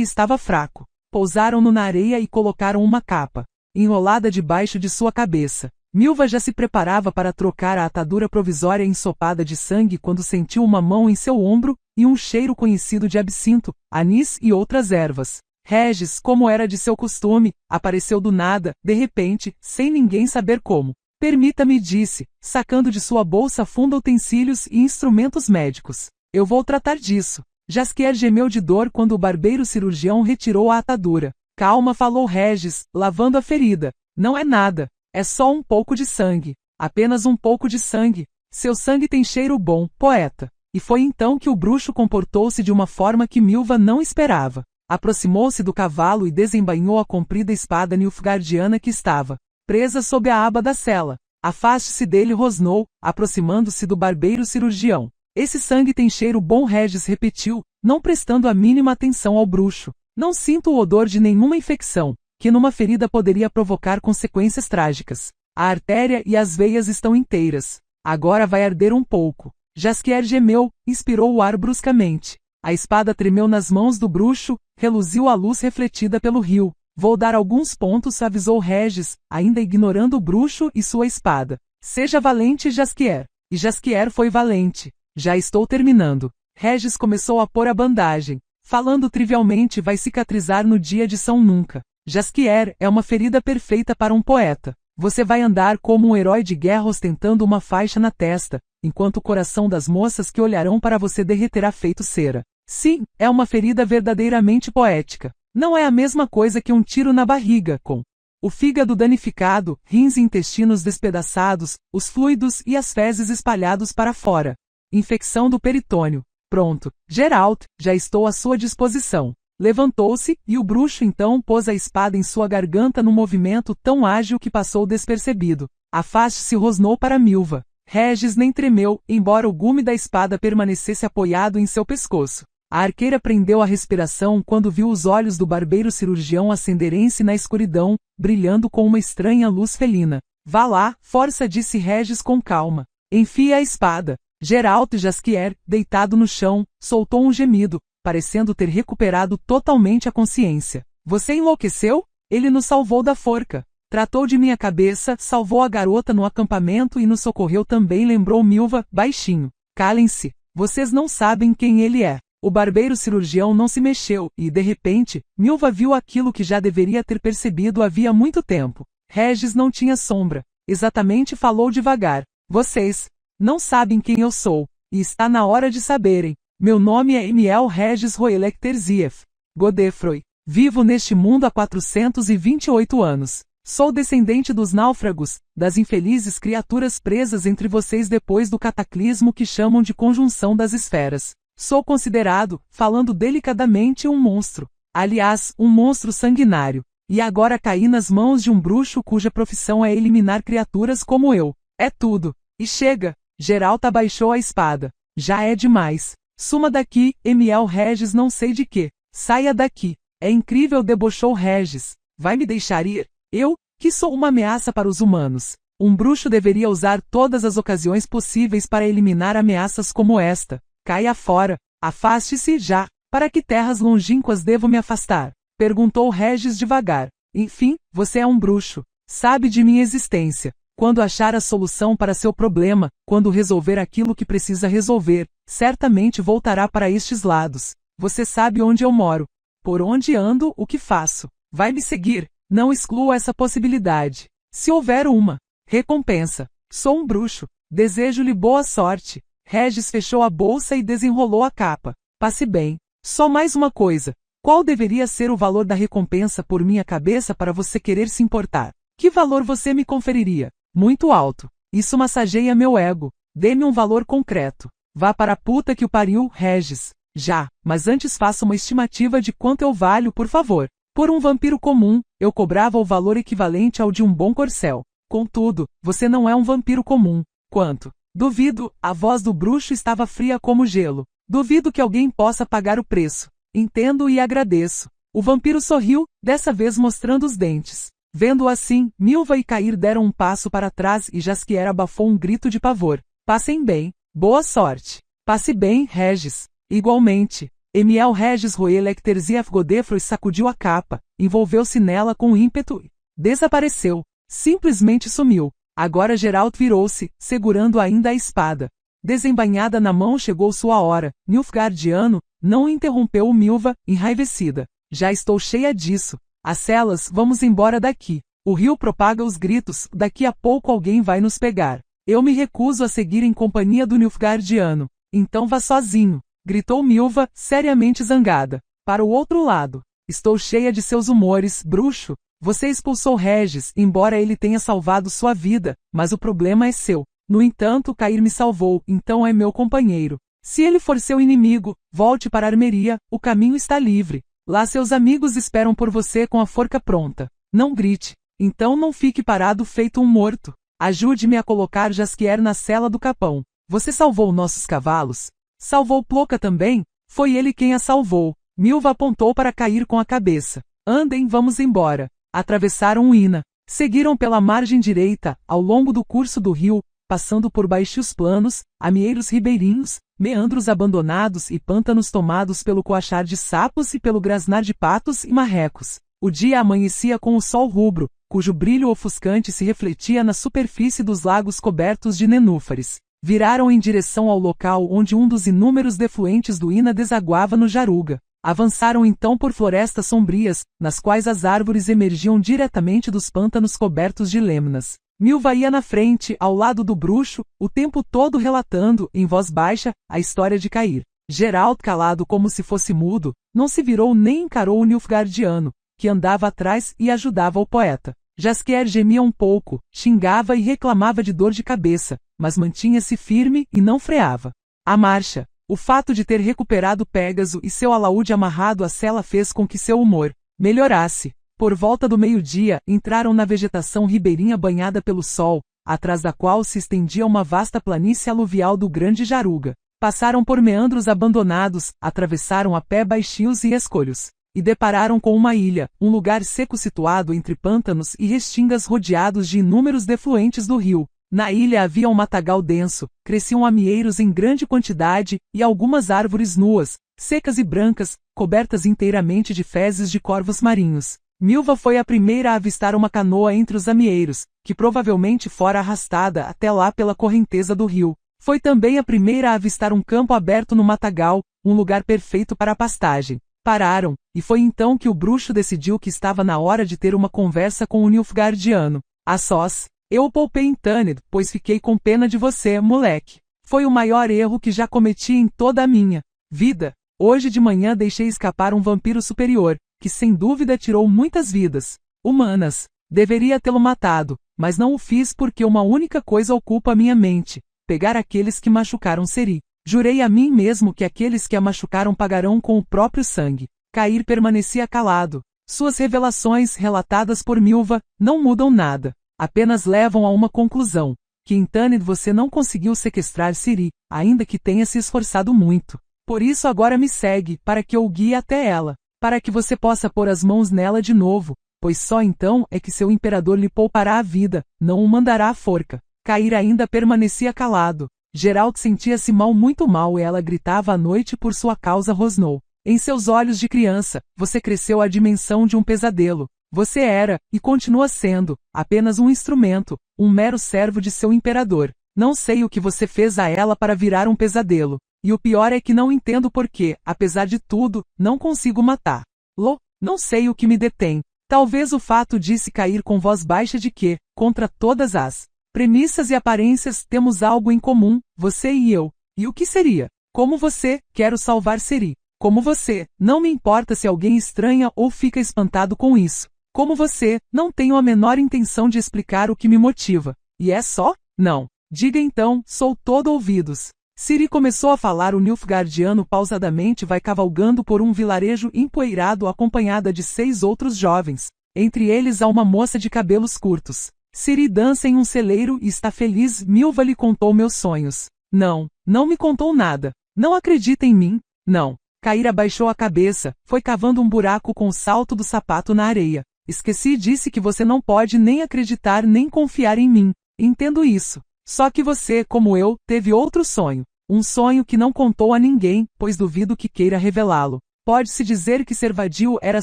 estava fraco. Pousaram-no na areia e colocaram uma capa enrolada debaixo de sua cabeça. Milva já se preparava para trocar a atadura provisória ensopada de sangue quando sentiu uma mão em seu ombro, e um cheiro conhecido de absinto, anis e outras ervas. Regis, como era de seu costume, apareceu do nada, de repente, sem ninguém saber como. Permita-me, disse, sacando de sua bolsa funda utensílios e instrumentos médicos. Eu vou tratar disso. Jaskier gemeu de dor quando o barbeiro cirurgião retirou a atadura. Calma, falou Regis, lavando a ferida. Não é nada. É só um pouco de sangue. Apenas um pouco de sangue. Seu sangue tem cheiro bom, poeta. E foi então que o bruxo comportou-se de uma forma que Milva não esperava. Aproximou-se do cavalo e desembainhou a comprida espada nilfgaardiana que estava presa sob a aba da cela. Afaste-se dele, rosnou, aproximando-se do barbeiro cirurgião. Esse sangue tem cheiro bom, Regis repetiu, não prestando a mínima atenção ao bruxo. Não sinto o odor de nenhuma infecção, que numa ferida poderia provocar consequências trágicas. A artéria e as veias estão inteiras. Agora vai arder um pouco. Jaskier gemeu, inspirou o ar bruscamente. A espada tremeu nas mãos do bruxo, reluziu a luz refletida pelo rio. Vou dar alguns pontos, avisou Regis, ainda ignorando o bruxo e sua espada. Seja valente, Jaskier. E Jaskier foi valente. Já estou terminando. Regis começou a pôr a bandagem. Falando trivialmente, vai cicatrizar no dia de São Nunca. Jaskier é uma ferida perfeita para um poeta. Você vai andar como um herói de guerra ostentando uma faixa na testa, enquanto o coração das moças que olharão para você derreterá feito cera. Sim, é uma ferida verdadeiramente poética. Não é a mesma coisa que um tiro na barriga, com o fígado danificado, rins e intestinos despedaçados, os fluidos e as fezes espalhados para fora. Infecção do peritônio. Pronto, Geralt, já estou à sua disposição. Levantou-se, e o bruxo então pôs a espada em sua garganta num movimento tão ágil que passou despercebido. A face se rosnou para Milva. Regis nem tremeu, embora o gume da espada permanecesse apoiado em seu pescoço. A arqueira prendeu a respiração quando viu os olhos do barbeiro cirurgião acenderem-se na escuridão, brilhando com uma estranha luz felina. Vá lá, força, disse Regis com calma. Enfie a espada. Geralt Jasquier, deitado no chão, soltou um gemido, parecendo ter recuperado totalmente a consciência. Você enlouqueceu? Ele nos salvou da forca. Tratou de minha cabeça, salvou a garota no acampamento e nos socorreu também, lembrou Milva, baixinho. Calem-se. Vocês não sabem quem ele é. O barbeiro cirurgião não se mexeu, e, de repente, Milva viu aquilo que já deveria ter percebido havia muito tempo. Regis não tinha sombra. Exatamente, falou devagar. Vocês não sabem quem eu sou, e está na hora de saberem. Meu nome é Emiel Regis Roelecter Zief Godefroy. Vivo neste mundo há 428 anos. Sou descendente dos náufragos, das infelizes criaturas presas entre vocês depois do cataclismo que chamam de conjunção das esferas. Sou considerado, falando delicadamente, um monstro. Aliás, um monstro sanguinário. E agora caí nas mãos de um bruxo cuja profissão é eliminar criaturas como eu. É tudo. E chega. Geralt abaixou a espada. Já é demais. Suma daqui, Emiel Regis não sei de quê. Saia daqui. É incrível, debochou Regis. Vai me deixar ir? Eu, que sou uma ameaça para os humanos. Um bruxo deveria usar todas as ocasiões possíveis para eliminar ameaças como esta. Caia fora. Afaste-se já. Para que terras longínquas devo me afastar? Perguntou Regis devagar. Enfim, você é um bruxo. Sabe de minha existência. Quando achar a solução para seu problema, quando resolver aquilo que precisa resolver, certamente voltará para estes lados. Você sabe onde eu moro. Por onde ando, o que faço. Vai me seguir. Não exclua essa possibilidade. Se houver uma recompensa. Sou um bruxo. Desejo-lhe boa sorte. Regis fechou a bolsa e desenrolou a capa. Passe bem. Só mais uma coisa. Qual deveria ser o valor da recompensa por minha cabeça para você querer se importar? Que valor você me conferiria? Muito alto. Isso massageia meu ego. Dê-me um valor concreto. Vá para a puta que o pariu, Regis. Já, mas antes faça uma estimativa de quanto eu valho, por favor. Por um vampiro comum, eu cobrava o valor equivalente ao de um bom corcel. Contudo, você não é um vampiro comum. Quanto? Duvido, a voz do bruxo estava fria como gelo. Duvido que alguém possa pagar o preço. Entendo e agradeço. O vampiro sorriu, dessa vez mostrando os dentes. Vendo-o assim, Milva e Cair deram um passo para trás e Jasquier abafou um grito de pavor. Passem bem. Boa sorte. Passe bem, Regis. Igualmente. Emiel Regis Roelecter Zief Godefroy sacudiu a capa, envolveu-se nela com ímpeto e desapareceu. Simplesmente sumiu. Agora Geralt virou-se, segurando ainda a espada. Desembainhada na mão, chegou sua hora. Nilfgaardiano não interrompeu Milva, enraivecida. Já estou cheia disso. As celas, vamos embora daqui. O rio propaga os gritos, daqui a pouco alguém vai nos pegar. Eu me recuso a seguir em companhia do Nilfgaardiano. Então vá sozinho, gritou Milva, seriamente zangada. Para o outro lado. Estou cheia de seus humores, bruxo. Você expulsou Regis, embora ele tenha salvado sua vida, mas o problema é seu. No entanto, Cair me salvou, então é meu companheiro. Se ele for seu inimigo, volte para a armeria, o caminho está livre. Lá seus amigos esperam por você com a forca pronta. Não grite. Então não fique parado feito um morto. Ajude-me a colocar Jasquier na cela do capão. Você salvou nossos cavalos? Salvou Ploca também? Foi ele quem a salvou. Milva apontou para Cair com a cabeça. Andem, vamos embora. Atravessaram o Ina. Seguiram pela margem direita, ao longo do curso do rio, passando por baixos planos, amieiros ribeirinhos, meandros abandonados e pântanos tomados pelo coachar de sapos e pelo grasnar de patos e marrecos. O dia amanhecia com o sol rubro, cujo brilho ofuscante se refletia na superfície dos lagos cobertos de nenúfares. Viraram em direção ao local onde um dos inúmeros defluentes do Ina desaguava no Jaruga. Avançaram então por florestas sombrias, nas quais as árvores emergiam diretamente dos pântanos cobertos de lêminas. Milva ia na frente, ao lado do bruxo, o tempo todo relatando, em voz baixa, a história de Cair. Geralt, calado como se fosse mudo, não se virou nem encarou o Nilfgaardiano, que andava atrás e ajudava o poeta. Jaskier gemia um pouco, xingava e reclamava de dor de cabeça, mas mantinha-se firme e não freava a marcha. O fato de ter recuperado Pégaso e seu alaúde amarrado à sela fez com que seu humor melhorasse. Por volta do meio-dia, entraram na vegetação ribeirinha banhada pelo sol, atrás da qual se estendia uma vasta planície aluvial do Grande Jaruga. Passaram por meandros abandonados, atravessaram a pé baixios e escolhos, e depararam com uma ilha, um lugar seco situado entre pântanos e restingas rodeados de inúmeros defluentes do rio. Na ilha havia um matagal denso, cresciam amieiros em grande quantidade, e algumas árvores nuas, secas e brancas, cobertas inteiramente de fezes de corvos marinhos. Milva foi a primeira a avistar uma canoa entre os amieiros, que provavelmente fora arrastada até lá pela correnteza do rio. Foi também a primeira a avistar um campo aberto no matagal, um lugar perfeito para a pastagem. Pararam, e foi então que o bruxo decidiu que estava na hora de ter uma conversa com o Nilfgaardiano. A sós. Eu o poupei em Tanned, pois fiquei com pena de você, moleque. Foi o maior erro que já cometi em toda a minha vida. Hoje de manhã deixei escapar um vampiro superior, que sem dúvida tirou muitas vidas humanas. Deveria tê-lo matado, mas não o fiz porque uma única coisa ocupa a minha mente: pegar aqueles que machucaram Ciri. Jurei a mim mesmo que aqueles que a machucaram pagarão com o próprio sangue. Cair permanecia calado. Suas revelações, relatadas por Milva, não mudam nada. Apenas levam a uma conclusão: que em Tanned você não conseguiu sequestrar Ciri, ainda que tenha se esforçado muito. Por isso agora me segue, para que eu o guie até ela, para que você possa pôr as mãos nela de novo, pois só então é que seu imperador lhe poupará a vida, não o mandará à forca. Cair ainda permanecia calado. Geralt sentia-se mal, muito mal, e ela gritava à noite por sua causa. Rosnou. Em seus olhos de criança, você cresceu à dimensão de um pesadelo. Você era, e continua sendo, apenas um instrumento, um mero servo de seu imperador. Não sei o que você fez a ela para virar um pesadelo. E o pior é que não entendo por que, apesar de tudo, não consigo matá-lo. Não sei o que me detém. Talvez o fato, disse Cair com voz baixa, de que, contra todas as premissas e aparências, temos algo em comum, você e eu. E o que seria? Como você, quero salvar Ciri. Como você, não me importa se alguém estranha ou fica espantado com isso. Como você, não tenho a menor intenção de explicar o que me motiva. E é só? Não. Diga então, sou todo ouvidos. Ciri começou a falar. O Nilfgaardiano pausadamente vai cavalgando por um vilarejo empoeirado acompanhada de 6 outros jovens. Entre eles há uma moça de cabelos curtos. Ciri dança em um celeiro e está feliz. Milva lhe contou meus sonhos. Não, não me contou nada. Não acredita em mim? Não. Cair abaixou a cabeça, foi cavando um buraco com o salto do sapato na areia. Esqueci, disse que você não pode nem acreditar nem confiar em mim. Entendo isso. Só que você, como eu, teve outro sonho. Um sonho que não contou a ninguém, pois duvido que queira revelá-lo. Pode-se dizer que ser vadio era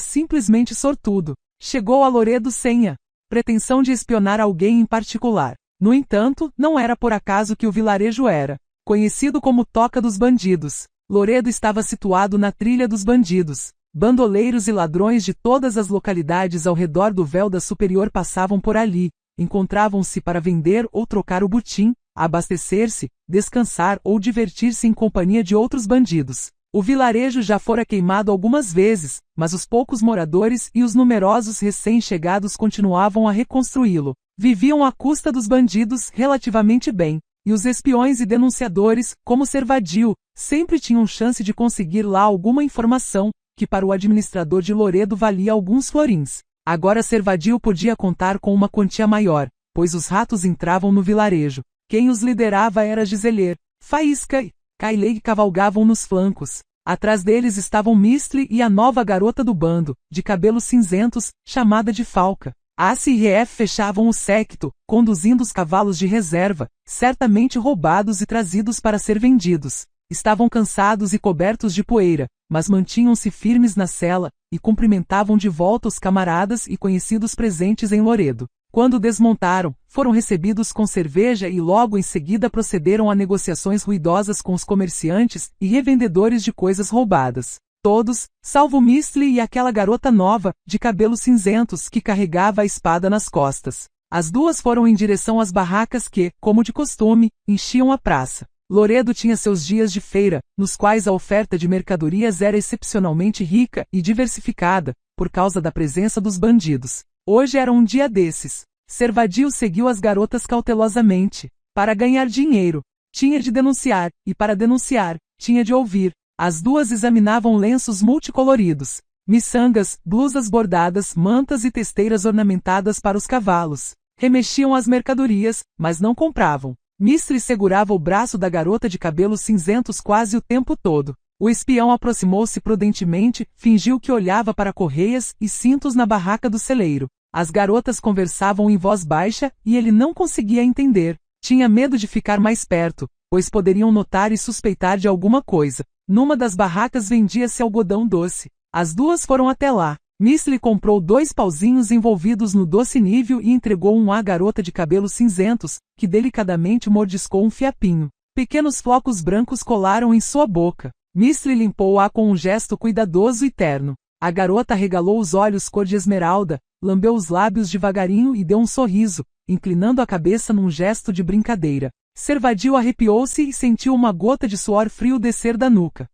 simplesmente sortudo. Chegou a Loredo sem a pretensão de espionar alguém em particular. No entanto, não era por acaso que o vilarejo era conhecido como Toca dos Bandidos. Loredo estava situado na trilha dos bandidos. Bandoleiros e ladrões de todas as localidades ao redor do Velda Superior passavam por ali, encontravam-se para vender ou trocar o butim, abastecer-se, descansar ou divertir-se em companhia de outros bandidos. O vilarejo já fora queimado algumas vezes, mas os poucos moradores e os numerosos recém-chegados continuavam a reconstruí-lo. Viviam à custa dos bandidos relativamente bem, e os espiões e denunciadores, como ser vadio, sempre tinham chance de conseguir lá alguma informação, que para o administrador de Loredo valia alguns florins. Agora ser vadio podia contar com uma quantia maior, pois os ratos entravam no vilarejo. Quem os liderava era Giselier, Faísca e Kaileigh cavalgavam nos flancos. Atrás deles estavam Mistli e a nova garota do bando, de cabelos cinzentos, chamada de Falca. Ace e Ref fechavam o séquito, conduzindo os cavalos de reserva, certamente roubados e trazidos para ser vendidos. Estavam cansados e cobertos de poeira, mas mantinham-se firmes na cela, e cumprimentavam de volta os camaradas e conhecidos presentes em Loredo. Quando desmontaram, foram recebidos com cerveja e logo em seguida procederam a negociações ruidosas com os comerciantes e revendedores de coisas roubadas. Todos, salvo Misty e aquela garota nova, de cabelos cinzentos, que carregava a espada nas costas. As duas foram em direção às barracas que, como de costume, enchiam a praça. Loredo tinha seus dias de feira, nos quais a oferta de mercadorias era excepcionalmente rica e diversificada, por causa da presença dos bandidos. Hoje era um dia desses. Servadio seguiu as garotas cautelosamente. Para ganhar dinheiro, tinha de denunciar, e para denunciar, tinha de ouvir. As duas examinavam lenços multicoloridos, miçangas, blusas bordadas, mantas e testeiras ornamentadas para os cavalos. Remexiam as mercadorias, mas não compravam. Misty segurava o braço da garota de cabelos cinzentos quase o tempo todo. O espião aproximou-se prudentemente, fingiu que olhava para correias e cintos na barraca do celeiro. As garotas conversavam em voz baixa e ele não conseguia entender. Tinha medo de ficar mais perto, pois poderiam notar e suspeitar de alguma coisa. Numa das barracas vendia-se algodão doce. As duas foram até lá. Misty comprou 2 pauzinhos envolvidos no doce nível e entregou um à garota de cabelos cinzentos, que delicadamente mordiscou um fiapinho. Pequenos flocos brancos colaram em sua boca. Misty limpou-a com um gesto cuidadoso e terno. A garota regalou os olhos cor de esmeralda, lambeu os lábios devagarinho e deu um sorriso, inclinando a cabeça num gesto de brincadeira. Servadio arrepiou-se e sentiu uma gota de suor frio descer da nuca.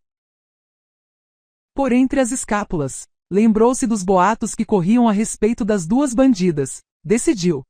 Por entre as escápulas. Lembrou-se dos boatos que corriam a respeito das duas bandidas. Decidiu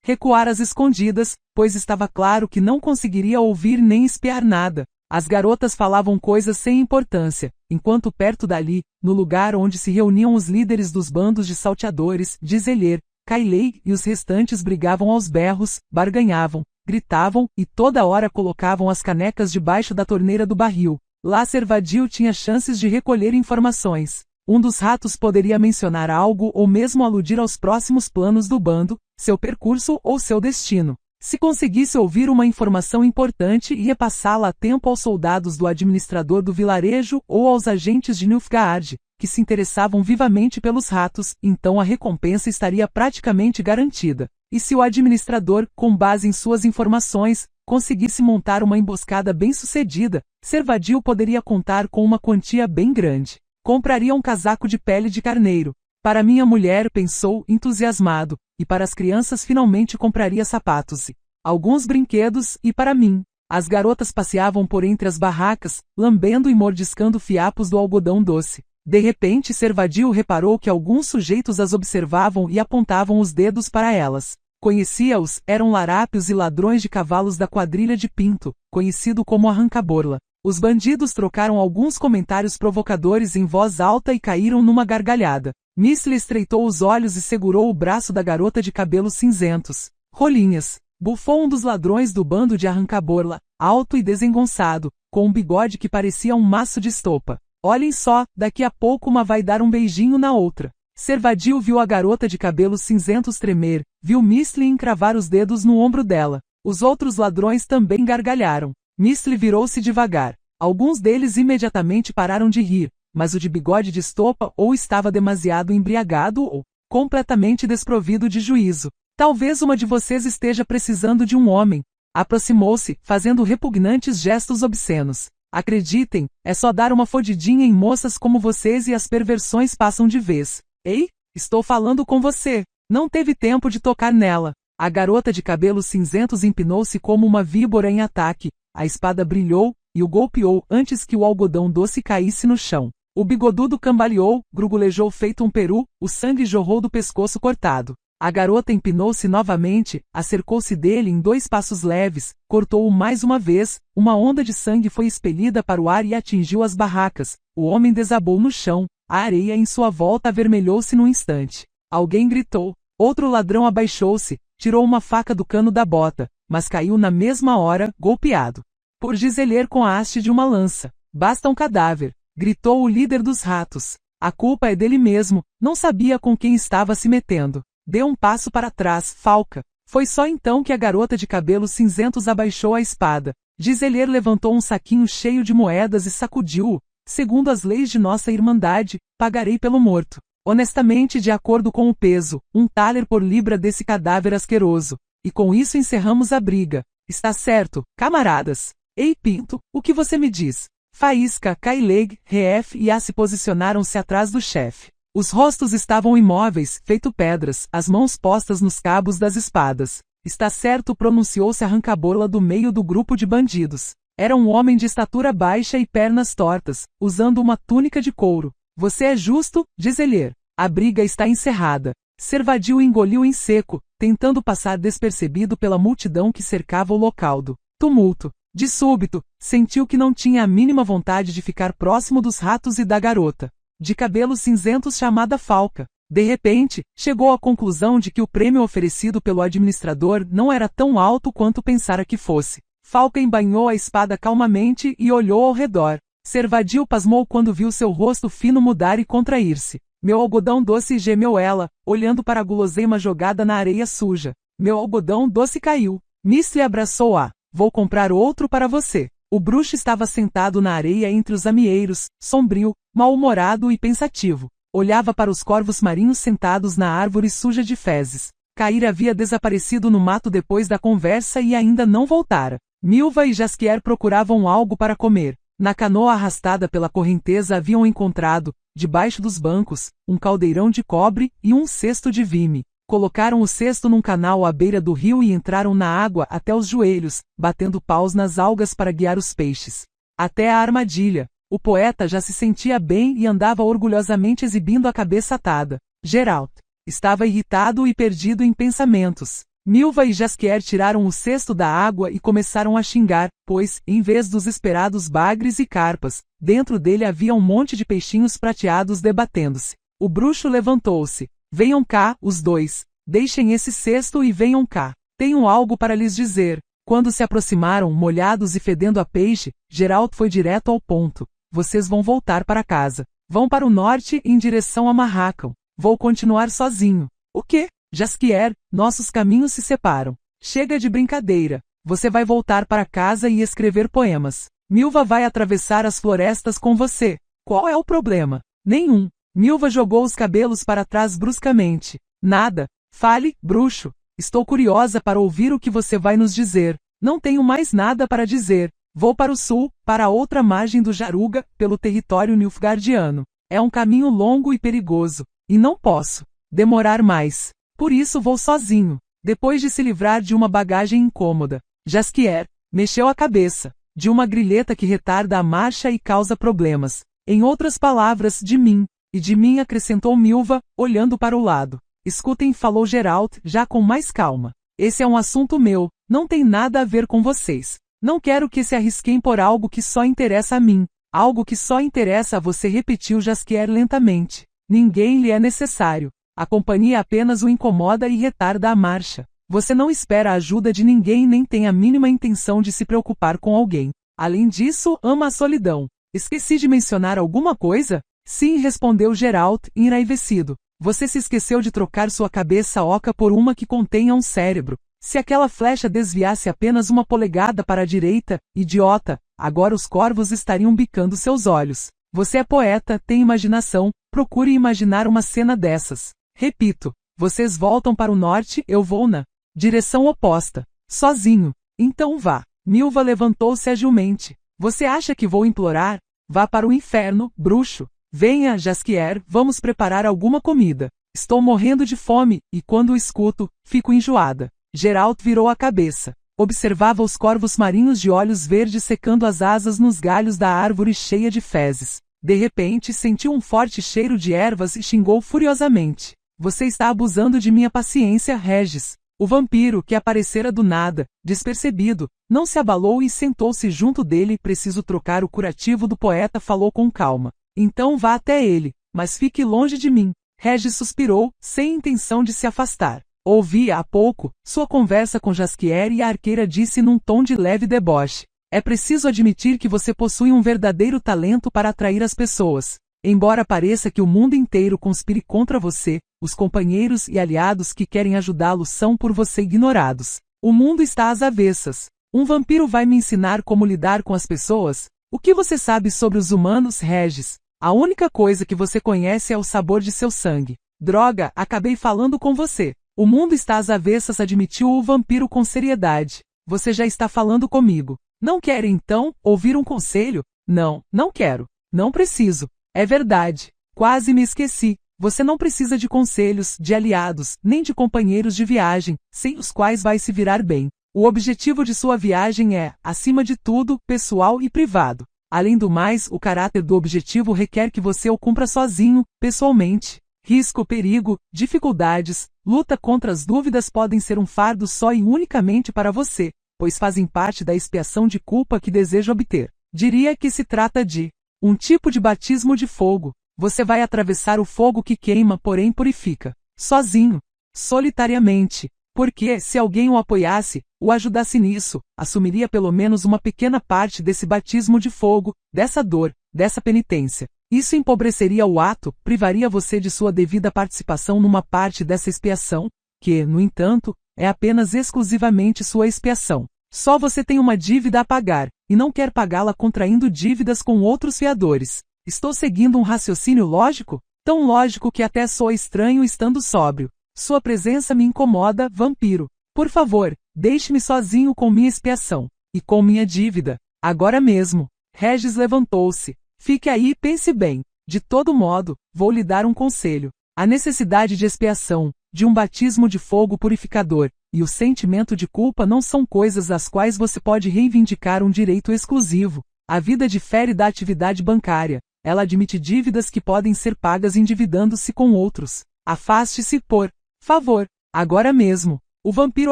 recuar às escondidas, pois estava claro que não conseguiria ouvir nem espiar nada. As garotas falavam coisas sem importância, enquanto perto dali, no lugar onde se reuniam os líderes dos bandos de salteadores, Gizeler, Kailei e os restantes brigavam aos berros, barganhavam, gritavam e toda hora colocavam as canecas debaixo da torneira do barril. Lá Servadio tinha chances de recolher informações. Um dos ratos poderia mencionar algo ou mesmo aludir aos próximos planos do bando, seu percurso ou seu destino. Se conseguisse ouvir uma informação importante, ia passá-la a tempo aos soldados do administrador do vilarejo ou aos agentes de Nilfgaard, que se interessavam vivamente pelos ratos, então a recompensa estaria praticamente garantida. E se o administrador, com base em suas informações, conseguisse montar uma emboscada bem-sucedida, Servadio poderia contar com uma quantia bem grande. Compraria um casaco de pele de carneiro. Para minha mulher, pensou, entusiasmado, e para as crianças finalmente compraria sapatos e alguns brinquedos, e para mim. As garotas passeavam por entre as barracas, lambendo e mordiscando fiapos do algodão doce. De repente Servadio reparou que alguns sujeitos as observavam e apontavam os dedos para elas. Conhecia-os, eram larápios e ladrões de cavalos da quadrilha de Pinto, conhecido como Arranca-Borla. Os bandidos trocaram alguns comentários provocadores em voz alta e caíram numa gargalhada. Misty estreitou os olhos e segurou o braço da garota de cabelos cinzentos. Rolinhas! Bufou um dos ladrões do bando de Arranca-Borla, alto e desengonçado, com um bigode que parecia um maço de estopa. Olhem só, daqui a pouco uma vai dar um beijinho na outra. Servadio viu a garota de cabelos cinzentos tremer, viu Misty encravar os dedos no ombro dela. Os outros ladrões também gargalharam. Misty virou-se devagar. Alguns deles imediatamente pararam de rir, mas o de bigode de estopa ou estava demasiado embriagado ou completamente desprovido de juízo. Talvez uma de vocês esteja precisando de um homem. Aproximou-se, fazendo repugnantes gestos obscenos. Acreditem, é só dar uma fodidinha em moças como vocês e as perversões passam de vez. Ei, estou falando com você. Não teve tempo de tocar nela. A garota de cabelos cinzentos empinou-se como uma víbora em ataque. A espada brilhou, e o golpeou antes que o algodão doce caísse no chão. O bigodudo cambaleou, grugulejou feito um peru, o sangue jorrou do pescoço cortado. A garota empinou-se novamente, acercou-se dele em 2 passos leves, cortou-o mais uma vez, uma onda de sangue foi expelida para o ar e atingiu as barracas. O homem desabou no chão, a areia em sua volta avermelhou-se num instante. Alguém gritou. Outro ladrão abaixou-se, tirou uma faca do cano da bota, mas caiu na mesma hora, golpeado por Gizeler com a haste de uma lança. Basta um cadáver, gritou o líder dos ratos. A culpa é dele mesmo, não sabia com quem estava se metendo. Deu um passo para trás, falca. Foi só então que a garota de cabelos cinzentos abaixou a espada. Gizeler levantou um saquinho cheio de moedas e sacudiu-o. Segundo as leis de nossa irmandade, pagarei pelo morto. Honestamente, de acordo com o peso, 1 thaler por libra desse cadáver asqueroso. E com isso encerramos a briga. Está certo, camaradas. Ei, Pinto, o que você me diz? Faísca, Kaileg, Ref e A se posicionaram-se atrás do chefe. Os rostos estavam imóveis, feito pedras, as mãos postas nos cabos das espadas. Está certo, pronunciou-se Arrancabola do meio do grupo de bandidos. Era um homem de estatura baixa e pernas tortas, usando uma túnica de couro. Você é justo, diz Elier. A briga está encerrada. Servadio engoliu em seco, tentando passar despercebido pela multidão que cercava o local do tumulto. De súbito, sentiu que não tinha a mínima vontade de ficar próximo dos ratos e da garota, de cabelos cinzentos chamada Falca. De repente, chegou à conclusão de que o prêmio oferecido pelo administrador não era tão alto quanto pensara que fosse. Falca embainhou a espada calmamente e olhou ao redor. Servadio pasmou quando viu seu rosto fino mudar e contrair-se. Meu algodão doce, gemeu ela, olhando para a guloseima jogada na areia suja. Meu algodão doce caiu. Misty abraçou-a. Vou comprar outro para você. O bruxo estava sentado na areia entre os amieiros, sombrio, mal-humorado e pensativo. Olhava para os corvos marinhos sentados na árvore suja de fezes. Cair havia desaparecido no mato depois da conversa e ainda não voltara. Milva e Jaskier procuravam algo para comer. Na canoa arrastada pela correnteza haviam encontrado, debaixo dos bancos, um caldeirão de cobre e um cesto de vime. Colocaram o cesto num canal à beira do rio e entraram na água até os joelhos, batendo paus nas algas para guiar os peixes. Até a armadilha. O poeta já se sentia bem e andava orgulhosamente exibindo a cabeça atada. Geralt estava irritado e perdido em pensamentos. Milva e Jaskier tiraram o cesto da água e começaram a xingar, pois, em vez dos esperados bagres e carpas, dentro dele havia um monte de peixinhos prateados debatendo-se. O bruxo levantou-se. Venham cá, os dois. Deixem esse cesto e venham cá. Tenho algo para lhes dizer. Quando se aproximaram, molhados e fedendo a peixe, Geralt foi direto ao ponto. Vocês vão voltar para casa. Vão para o norte em direção a Marrakon. Vou continuar sozinho. O quê? Jaskier, nossos caminhos se separam. Chega de brincadeira. Você vai voltar para casa e escrever poemas. Milva vai atravessar as florestas com você. Qual é o problema? Nenhum. Milva jogou os cabelos para trás bruscamente. Nada. Fale, bruxo. Estou curiosa para ouvir o que você vai nos dizer. Não tenho mais nada para dizer. Vou para o sul, para a outra margem do Jaruga, pelo território nilfgaardiano. É um caminho longo e perigoso, e não posso demorar mais. Por isso vou sozinho. Depois de se livrar de uma bagagem incômoda, Jaskier mexeu a cabeça. De uma grilheta que retarda a marcha e causa problemas. Em outras palavras, de mim. E de mim, acrescentou Milva, olhando para o lado. Escutem, falou Geralt, já com mais calma. Esse é um assunto meu, não tem nada a ver com vocês. Não quero que se arrisquem por algo que só interessa a mim. Algo que só interessa a você, repetiu Jaskier lentamente. Ninguém lhe é necessário. A companhia apenas o incomoda e retarda a marcha. Você não espera a ajuda de ninguém nem tem a mínima intenção de se preocupar com alguém. Além disso, ama a solidão. Esqueci de mencionar alguma coisa? Sim, respondeu Geralt, enraivecido. Você se esqueceu de trocar sua cabeça oca por uma que contenha um cérebro. Se aquela flecha desviasse apenas uma polegada para a direita, idiota, agora os corvos estariam bicando seus olhos. Você é poeta, tem imaginação, procure imaginar uma cena dessas. Repito, vocês voltam para o norte, eu vou na direção oposta. Sozinho. Então vá. Milva levantou-se agilmente. Você acha que vou implorar? Vá para o inferno, bruxo. Venha, Jaskier, vamos preparar alguma comida. Estou morrendo de fome, e quando o escuto, fico enjoada. Geralt virou a cabeça. Observava os corvos marinhos de olhos verdes secando as asas nos galhos da árvore cheia de fezes. De repente sentiu um forte cheiro de ervas e xingou furiosamente. Você está abusando de minha paciência, Regis. O vampiro, que aparecera do nada, despercebido, não se abalou e sentou-se junto dele. Preciso trocar o curativo do poeta, falou com calma. Então vá até ele, mas fique longe de mim. Regis suspirou, sem intenção de se afastar. Ouvia há pouco sua conversa com Jaskier e a arqueira disse num tom de leve deboche. É preciso admitir que você possui um verdadeiro talento para atrair as pessoas. Embora pareça que o mundo inteiro conspire contra você, os companheiros e aliados que querem ajudá-lo são por você ignorados. O mundo está às avessas. Um vampiro vai me ensinar como lidar com as pessoas? O que você sabe sobre os humanos, Regis? A única coisa que você conhece é o sabor de seu sangue. Droga, acabei falando com você. O mundo está às avessas, admitiu o vampiro com seriedade. Você já está falando comigo. Não quer então ouvir um conselho? Não, não quero. Não preciso. É verdade. Quase me esqueci. Você não precisa de conselhos, de aliados, nem de companheiros de viagem, sem os quais vai se virar bem. O objetivo de sua viagem é, acima de tudo, pessoal e privado. Além do mais, o caráter do objetivo requer que você o cumpra sozinho, pessoalmente. Risco, perigo, dificuldades, luta contra as dúvidas podem ser um fardo só e unicamente para você, pois fazem parte da expiação de culpa que deseja obter. Diria que se trata de um tipo de batismo de fogo. Você vai atravessar o fogo que queima, porém purifica. Sozinho. Solitariamente. Porque, se alguém o apoiasse, o ajudasse nisso, assumiria pelo menos uma pequena parte desse batismo de fogo, dessa dor, dessa penitência. Isso empobreceria o ato, privaria você de sua devida participação numa parte dessa expiação, que, no entanto, é apenas exclusivamente sua expiação. Só você tem uma dívida a pagar, e não quer pagá-la contraindo dívidas com outros fiadores. Estou seguindo um raciocínio lógico? Tão lógico que até soa estranho estando sóbrio. Sua presença me incomoda, vampiro. Por favor, deixe-me sozinho com minha expiação. E com minha dívida. Agora mesmo. Regis levantou-se. Fique aí e pense bem. De todo modo, vou lhe dar um conselho. A necessidade de expiação, de um batismo de fogo purificador, e o sentimento de culpa não são coisas às quais você pode reivindicar um direito exclusivo. A vida difere da atividade bancária. Ela admite dívidas que podem ser pagas endividando-se com outros. Afaste-se, por favor, agora mesmo. O vampiro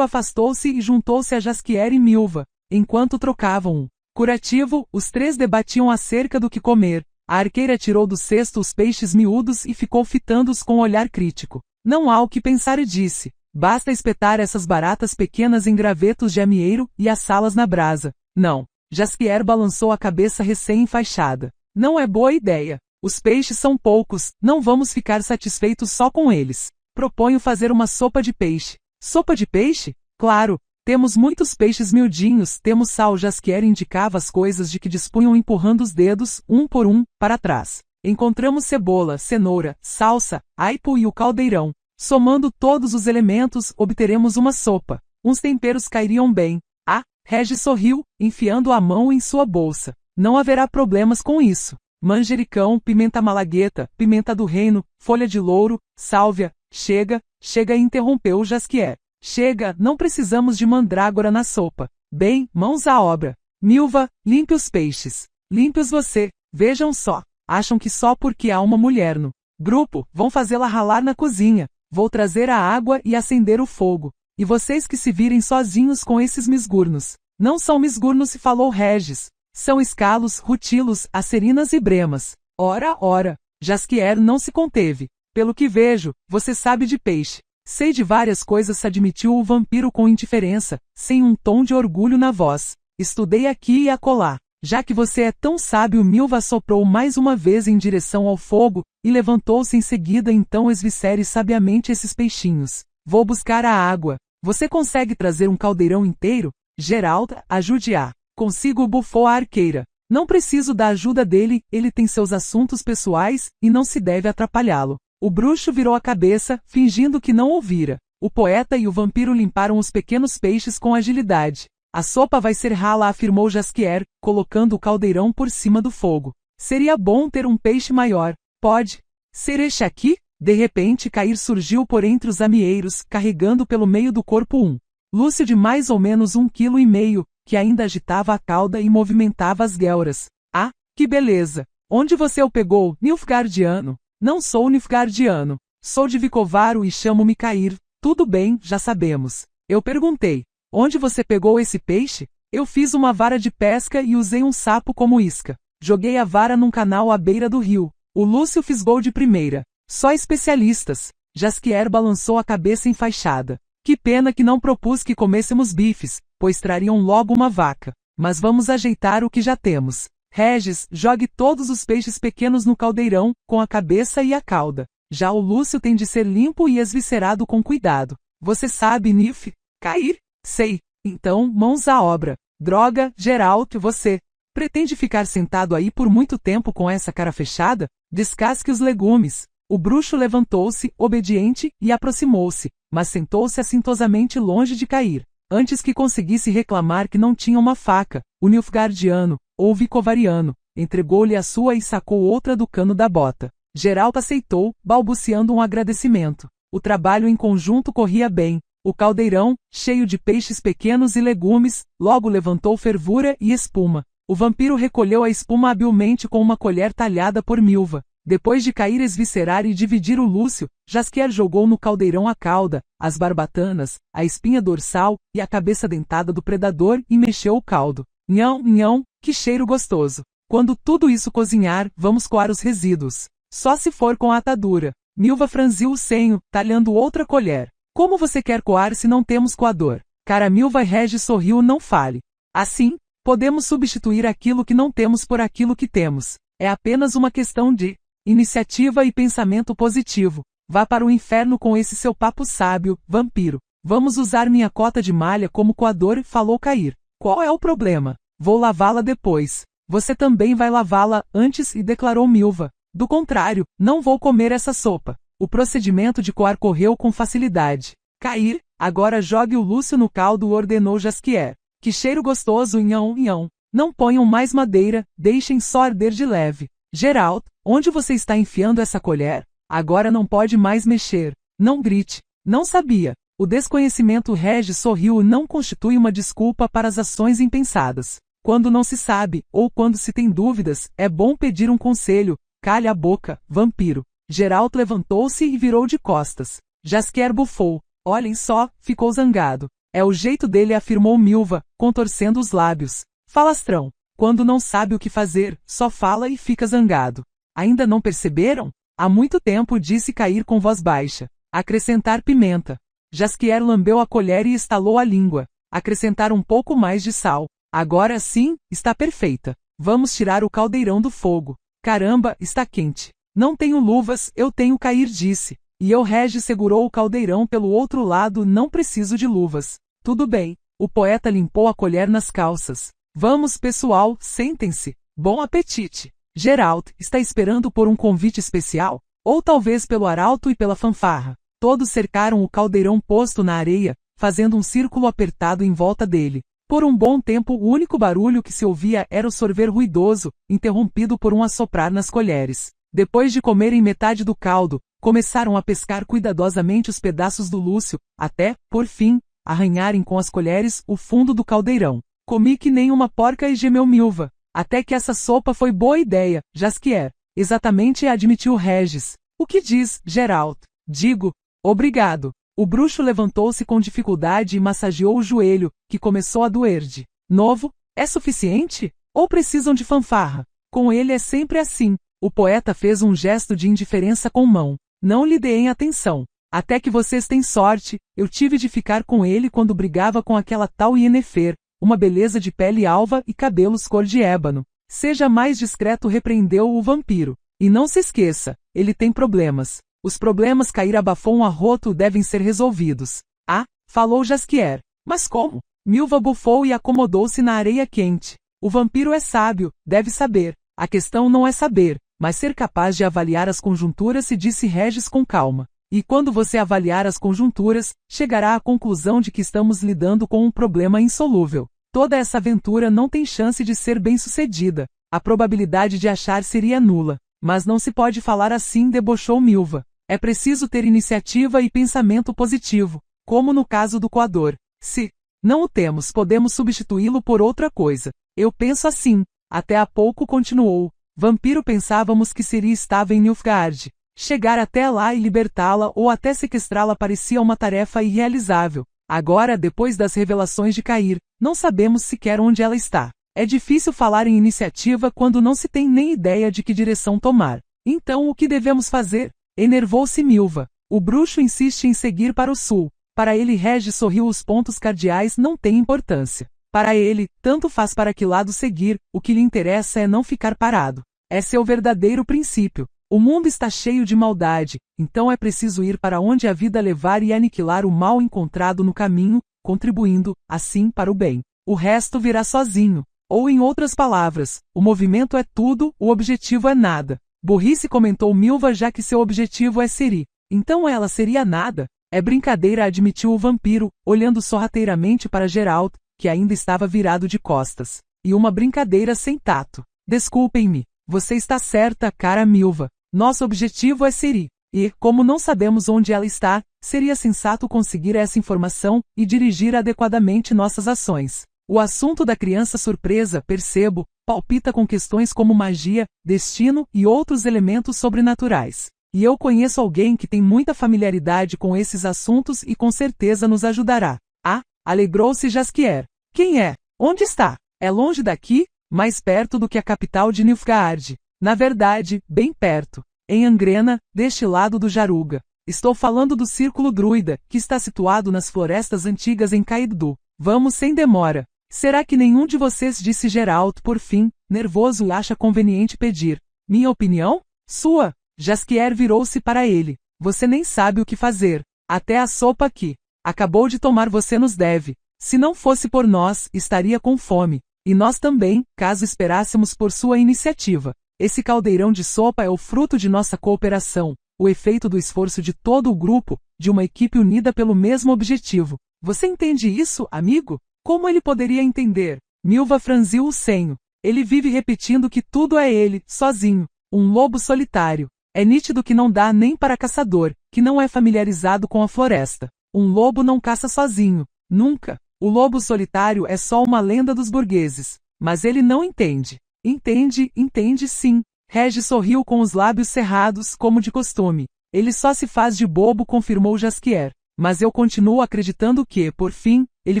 afastou-se e juntou-se a Jaskier e Milva. Enquanto trocavam um curativo, os três debatiam acerca do que comer. A arqueira tirou do cesto os peixes miúdos e ficou fitando-os com um olhar crítico. Não há o que pensar e disse. Basta espetar essas baratas pequenas em gravetos de amieiro e assá-las na brasa. Não. Jaskier balançou a cabeça recém-enfaixada. Não é boa ideia. Os peixes são poucos, não vamos ficar satisfeitos só com eles. Proponho fazer uma sopa de peixe. Sopa de peixe? Claro. Temos muitos peixes miudinhos, temos sal. Jaskier indicava as coisas de que dispunham empurrando os dedos, um por um, para trás. Encontramos cebola, cenoura, salsa, aipo e o caldeirão. Somando todos os elementos, obteremos uma sopa. Uns temperos cairiam bem. Ah, Regis sorriu, enfiando a mão em sua bolsa. Não haverá problemas com isso. Manjericão, pimenta malagueta, pimenta do reino, folha de louro, sálvia. Chega, interrompeu Jaskier. Chega, não precisamos de mandrágora na sopa. Bem, mãos à obra. Milva, limpe os peixes. Limpe-os você. Vejam só. Acham que só porque há uma mulher no grupo, vão fazê-la ralar na cozinha. Vou trazer a água e acender o fogo. E vocês que se virem sozinhos com esses misgurnos. Não são misgurnos, falou Regis. São escalos, rutilos, acerinas e bremas. Ora. Jaskier não se conteve. Pelo que vejo, você sabe de peixe. Sei de várias coisas, se admitiu o vampiro com indiferença, sem um tom de orgulho na voz. Estudei aqui e acolá. Já que você é tão sábio, Milva soprou mais uma vez em direção ao fogo, e levantou-se em seguida. Então esvicere sabiamente esses peixinhos. Vou buscar a água. Você consegue trazer um caldeirão inteiro? Geralda, ajude-a. Consigo, bufou a arqueira. Não preciso da ajuda dele, ele tem seus assuntos pessoais, e não se deve atrapalhá-lo. O bruxo virou a cabeça, fingindo que não ouvira. O poeta e o vampiro limparam os pequenos peixes com agilidade. A sopa vai ser rala, afirmou Jaskier, colocando o caldeirão por cima do fogo. Seria bom ter um peixe maior. Pode ser este aqui? De repente Cair surgiu por entre os amieiros, carregando pelo meio do corpo um Lúcio de mais ou menos 1,5 kg, que ainda agitava a cauda e movimentava as guelras. Ah, que beleza! Onde você o pegou, Nilfgaardiano? Não sou Nilfgaardiano. Sou de Vicovaro e chamo-me Cair. Tudo bem, já sabemos. Eu perguntei. Onde você pegou esse peixe? Eu fiz uma vara de pesca e usei um sapo como isca. Joguei a vara num canal à beira do rio. O Lúcio fisgou de primeira. Só especialistas. Jaskier balançou a cabeça enfaixada. Que pena que não propus que comêssemos bifes, pois trariam logo uma vaca. Mas vamos ajeitar o que já temos. Regis, jogue todos os peixes pequenos no caldeirão, com a cabeça e a cauda. Já o Lúcio tem de ser limpo e esviscerado com cuidado. Você sabe, Nif? Cair? Sei. Então, mãos à obra. Droga, Geralt, você pretende ficar sentado aí por muito tempo com essa cara fechada? Descasque os legumes. O bruxo levantou-se, obediente, e aproximou-se, mas sentou-se assintosamente longe de Cair. Antes que conseguisse reclamar que não tinha uma faca, o Nilfgaardiano, ou Vicovariano, entregou-lhe a sua e sacou outra do cano da bota. Geralt aceitou, balbuciando um agradecimento. O trabalho em conjunto corria bem. O caldeirão, cheio de peixes pequenos e legumes, logo levantou fervura e espuma. O vampiro recolheu a espuma habilmente com uma colher talhada por Milva. Depois de cair, esviscerar e dividir o Lúcio, Jaskier jogou no caldeirão a cauda, as barbatanas, a espinha dorsal e a cabeça dentada do predador e mexeu o caldo. Nhão, nhão, que cheiro gostoso! Quando tudo isso cozinhar, vamos coar os resíduos. Só se for com a atadura. Milva franziu o senho, talhando outra colher. Como você quer coar se não temos coador? Cara Milva Regis sorriu. Não fale. Assim, podemos substituir aquilo que não temos por aquilo que temos. É apenas uma questão de iniciativa e pensamento positivo. Vá para o inferno com esse seu papo sábio, vampiro. Vamos usar minha cota de malha como coador, falou Cair. Qual é o problema? Vou lavá-la depois. Você também vai lavá-la antes, e declarou Milva. Do contrário, não vou comer essa sopa. O procedimento de coar correu com facilidade. Cair, agora jogue o Lúcio no caldo, ordenou Jaskier. Que cheiro gostoso, nhão, nhão. Não ponham mais madeira, deixem só arder de leve. Geralt, onde você está enfiando essa colher? Agora não pode mais mexer. Não grite. Não sabia. O desconhecimento. Regis sorriu. Não constitui uma desculpa para as ações impensadas. Quando não se sabe, ou quando se tem dúvidas, é bom pedir um conselho. Calha a boca, vampiro. Geralt levantou-se e virou de costas. Jaskier bufou. Olhem só, ficou zangado. É o jeito dele, afirmou Milva, contorcendo os lábios. Falastrão. Quando não sabe o que fazer, só fala e fica zangado. Ainda não perceberam? Há muito tempo, disse Cair com voz baixa. Acrescentar pimenta. Jaskier lambeu a colher e estalou a língua. Acrescentar um pouco mais de sal. Agora sim, está perfeita. Vamos tirar o caldeirão do fogo. Caramba, está quente. Não tenho luvas, eu tenho, Cair disse. E eu. Regis segurou o caldeirão pelo outro lado. Não preciso de luvas. Tudo bem. O poeta limpou a colher nas calças. Vamos, pessoal, sentem-se. Bom apetite. Geralt, está esperando por um convite especial? Ou talvez pelo arauto e pela fanfarra? Todos cercaram o caldeirão posto na areia, fazendo um círculo apertado em volta dele. Por um bom tempo o único barulho que se ouvia era o sorver ruidoso, interrompido por um assoprar nas colheres. Depois de comerem metade do caldo, começaram a pescar cuidadosamente os pedaços do Lúcio, até, por fim, arranharem com as colheres o fundo do caldeirão. Comi que nem uma porca, e gemeu Milva. Até que essa sopa foi boa ideia, Jaskier. Exatamente, admitiu Regis. O que diz, Geralt? Digo, obrigado. O bruxo levantou-se com dificuldade e massageou o joelho, que começou a doer de novo. É suficiente? Ou precisam de fanfarra? Com ele é sempre assim. O poeta fez um gesto de indiferença com mão. Não lhe deem atenção. Até que vocês têm sorte, eu tive de ficar com ele quando brigava com aquela tal Yennefer, uma beleza de pele alva e cabelos cor de ébano. Seja mais discreto, repreendeu o vampiro. E não se esqueça, ele tem problemas. Os problemas. Cair abafou um arroto. Devem ser resolvidos. Ah, falou Jaskier. Mas como? Milva bufou e acomodou-se na areia quente. O vampiro é sábio, deve saber. A questão não é saber, mas ser capaz de avaliar as conjunturas, se disse Regis com calma. E quando você avaliar as conjunturas, chegará à conclusão de que estamos lidando com um problema insolúvel. Toda essa aventura não tem chance de ser bem-sucedida. A probabilidade de achar seria nula. Mas não se pode falar assim, debochou Milva. É preciso ter iniciativa e pensamento positivo, como no caso do coador. Se não o temos, podemos substituí-lo por outra coisa. Eu penso assim. Até há pouco, continuou. Vampiro, pensávamos que Ciri estava em Nilfgaard. Chegar até lá e libertá-la ou até sequestrá-la parecia uma tarefa irrealizável. Agora, depois das revelações de Cair, não sabemos sequer onde ela está. É difícil falar em iniciativa quando não se tem nem ideia de que direção tomar. Então o que devemos fazer? Enervou-se Milva. O bruxo insiste em seguir para o sul. Para ele, Regis sorriu. Os pontos cardeais não têm importância. Para ele, tanto faz para que lado seguir, o que lhe interessa é não ficar parado. É seu verdadeiro princípio. O mundo está cheio de maldade, então é preciso ir para onde a vida levar e aniquilar o mal encontrado no caminho, contribuindo, assim, para o bem. O resto virá sozinho. Ou, em outras palavras, o movimento é tudo, o objetivo é nada. Burrice, comentou Milva, já que seu objetivo é Ciri. Então ela seria nada? É brincadeira, admitiu o vampiro, olhando sorrateiramente para Geralt, que ainda estava virado de costas. E uma brincadeira sem tato. Desculpem-me. Você está certa, cara Milva. Nosso objetivo é Siri. E, como não sabemos onde ela está, seria sensato conseguir essa informação e dirigir adequadamente nossas ações. O assunto da criança surpresa, percebo, palpita com questões como magia, destino e outros elementos sobrenaturais. E eu conheço alguém que tem muita familiaridade com esses assuntos e com certeza nos ajudará. Ah, alegrou-se Jaskier. Quem é? Onde está? É longe daqui? Mais perto do que a capital de Nilfgaard. Na verdade, bem perto. Em Angrena, deste lado do Jaruga. Estou falando do Círculo Druida, que está situado nas florestas antigas em Caiddu. Vamos sem demora. Será que nenhum de vocês, disse Geralt por fim, nervoso, acha conveniente pedir minha opinião? Sua? Jaskier virou-se para ele. Você nem sabe o que fazer. Até a sopa que acabou de tomar você nos deve. Se não fosse por nós, estaria com fome. E nós também, caso esperássemos por sua iniciativa. Esse caldeirão de sopa é o fruto de nossa cooperação, o efeito do esforço de todo o grupo, de uma equipe unida pelo mesmo objetivo. Você entende isso, amigo? Como ele poderia entender? Milva franziu o senho. Ele vive repetindo que tudo é ele, sozinho, um lobo solitário. É nítido que não dá nem para caçador, que não é familiarizado com a floresta. Um lobo não caça sozinho, nunca. O lobo solitário é só uma lenda dos burgueses. Mas ele não entende. Entende sim. Regis sorriu com os lábios cerrados, como de costume. Ele só se faz de bobo, confirmou Jaskier. Mas eu continuo acreditando que, por fim, ele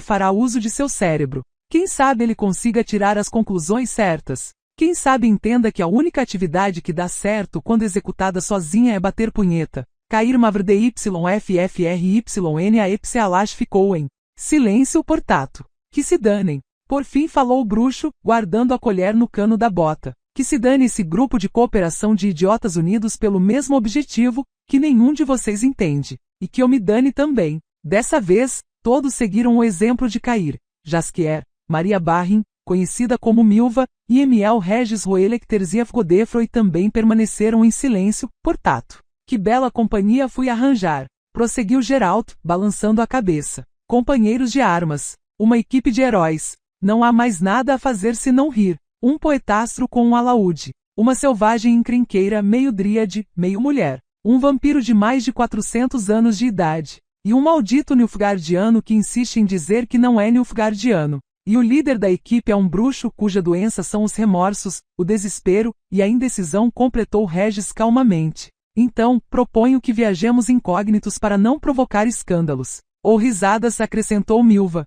fará uso de seu cérebro. Quem sabe ele consiga tirar as conclusões certas. Quem sabe entenda que a única atividade que dá certo quando executada sozinha é bater punheta. Cair mavr a epsialash ficou em silêncio portato. Que se danem. Por fim falou o bruxo, guardando a colher no cano da bota. Que se dane esse grupo de cooperação de idiotas unidos pelo mesmo objetivo, que nenhum de vocês entende. E que eu me dane também. Dessa vez, todos seguiram o exemplo de Cair, Jaskier, Maria Barrin, conhecida como Milva, e Emiel Regis Roelecterziaf Godefroy também permaneceram em silêncio, portato. Que bela companhia fui arranjar, prosseguiu Geralt, balançando a cabeça. Companheiros de armas, uma equipe de heróis. Não há mais nada a fazer senão rir. Um poetastro com um alaúde. Uma selvagem encrenqueira meio dríade, meio mulher. Um vampiro de mais de 400 anos de idade. E um maldito Nilfgaardiano que insiste em dizer que não é Nilfgaardiano. E o líder da equipe é um bruxo cuja doença são os remorsos, o desespero e a indecisão, completou Regis calmamente. Então, proponho que viajemos incógnitos para não provocar escândalos. Ou risadas, acrescentou Milva.